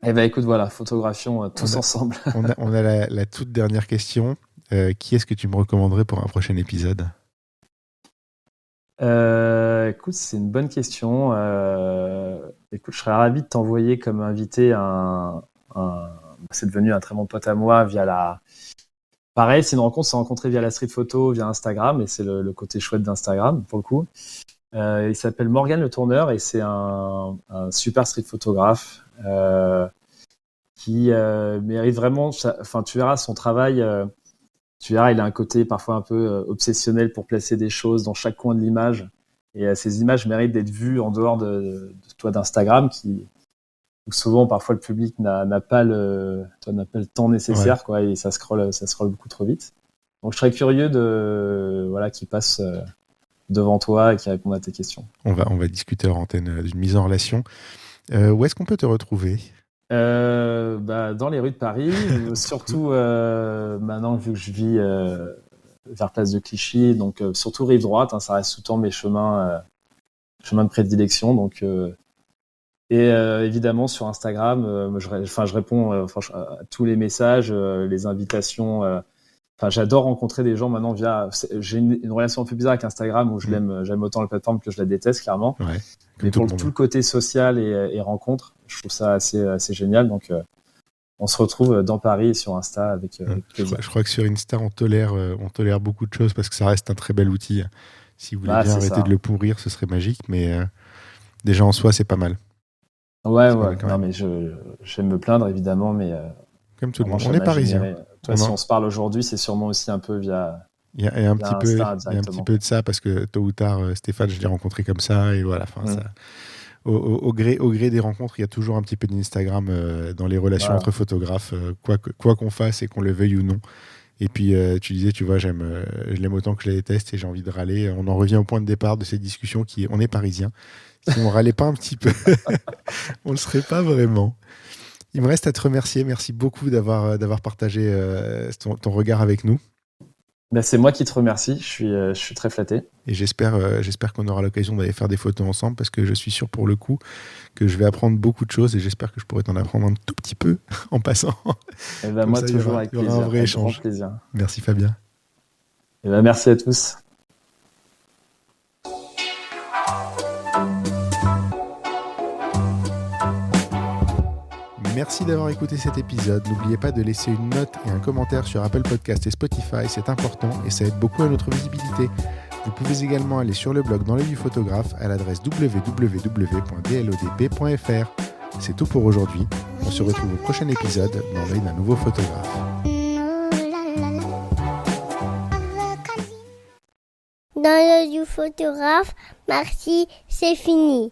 Eh ben, écoute, voilà, photographions On tous a, ensemble. on a la toute dernière question. Qui est-ce que tu me recommanderais pour un prochain épisode? Écoute, c'est une bonne question. Écoute, je serais ravi de t'envoyer comme invité c'est devenu un très bon pote à moi via pareil, c'est une rencontre, on s'est rencontré via la street photo, via Instagram, et c'est le côté chouette d'Instagram, pour le coup. Il s'appelle Morgan Le Tourneur, et c'est un super street photographe qui mérite vraiment. Enfin, tu verras son travail. Tu verras, il a un côté parfois un peu obsessionnel pour placer des choses dans chaque coin de l'image. Et ces images méritent d'être vues en dehors de d'Instagram, où souvent parfois le public n'a pas le temps nécessaire, quoi, et ça scrolle beaucoup trop vite. Donc je serais curieux qu'il passe devant toi et qu'il réponde à tes questions. On va discuter hors antenne d'une mise en relation. Où est-ce qu'on peut te retrouver ? Dans les rues de Paris, surtout maintenant vu que je vis vers Place de Clichy, donc surtout rive droite, ça reste tout le temps mes chemins de prédilection. Donc évidemment sur Instagram, je réponds à tous les messages, les invitations. J'adore rencontrer des gens maintenant j'ai une relation un peu bizarre avec Instagram où j'aime autant la plateforme que je la déteste clairement. Ouais, mais pour tout le côté social et rencontre, je trouve ça assez génial. Donc on se retrouve dans Paris et sur Insta avec plaisir. Je crois que sur Insta on tolère beaucoup de choses parce que ça reste un très bel outil. Si vous voulez bien arrêter de le pourrir, ce serait magique, mais déjà en soi c'est pas mal. Ouais. Non mais j'aime me plaindre évidemment, mais comme tout le monde, on est parisien. Si on se parle aujourd'hui, c'est sûrement aussi un peu via. Il y a un petit peu de ça parce que tôt ou tard, Stéphane, je l'ai rencontré comme ça et voilà. Ça, au gré des rencontres, il y a toujours un petit peu d'Instagram dans les relations entre photographes, quoi qu'on fasse et qu'on le veuille ou non. Et puis tu disais, tu vois, je l'aime autant que je la déteste et j'ai envie de râler. On en revient au point de départ de cette discussion on est parisien. Si on râlait pas un petit peu, on le serait pas vraiment. Il me reste à te remercier. Merci beaucoup d'avoir partagé ton regard avec nous. C'est moi qui te remercie. Je suis très flatté. Et j'espère qu'on aura l'occasion d'aller faire des photos ensemble parce que je suis sûr pour le coup que je vais apprendre beaucoup de choses et j'espère que je pourrai t'en apprendre un tout petit peu en passant. Moi, ça, toujours avec plaisir. Il y aura un vrai échange. Plaisir. Merci Fabien. Merci à tous. Merci d'avoir écouté cet épisode. N'oubliez pas de laisser une note et un commentaire sur Apple Podcast et Spotify, c'est important et ça aide beaucoup à notre visibilité. Vous pouvez également aller sur le blog Dans l'œil du photographe à l'adresse www.dlodp.fr. C'est tout pour aujourd'hui. On se retrouve au prochain épisode dans l'œil d'un nouveau photographe. Dans l'œil du photographe, merci, c'est fini.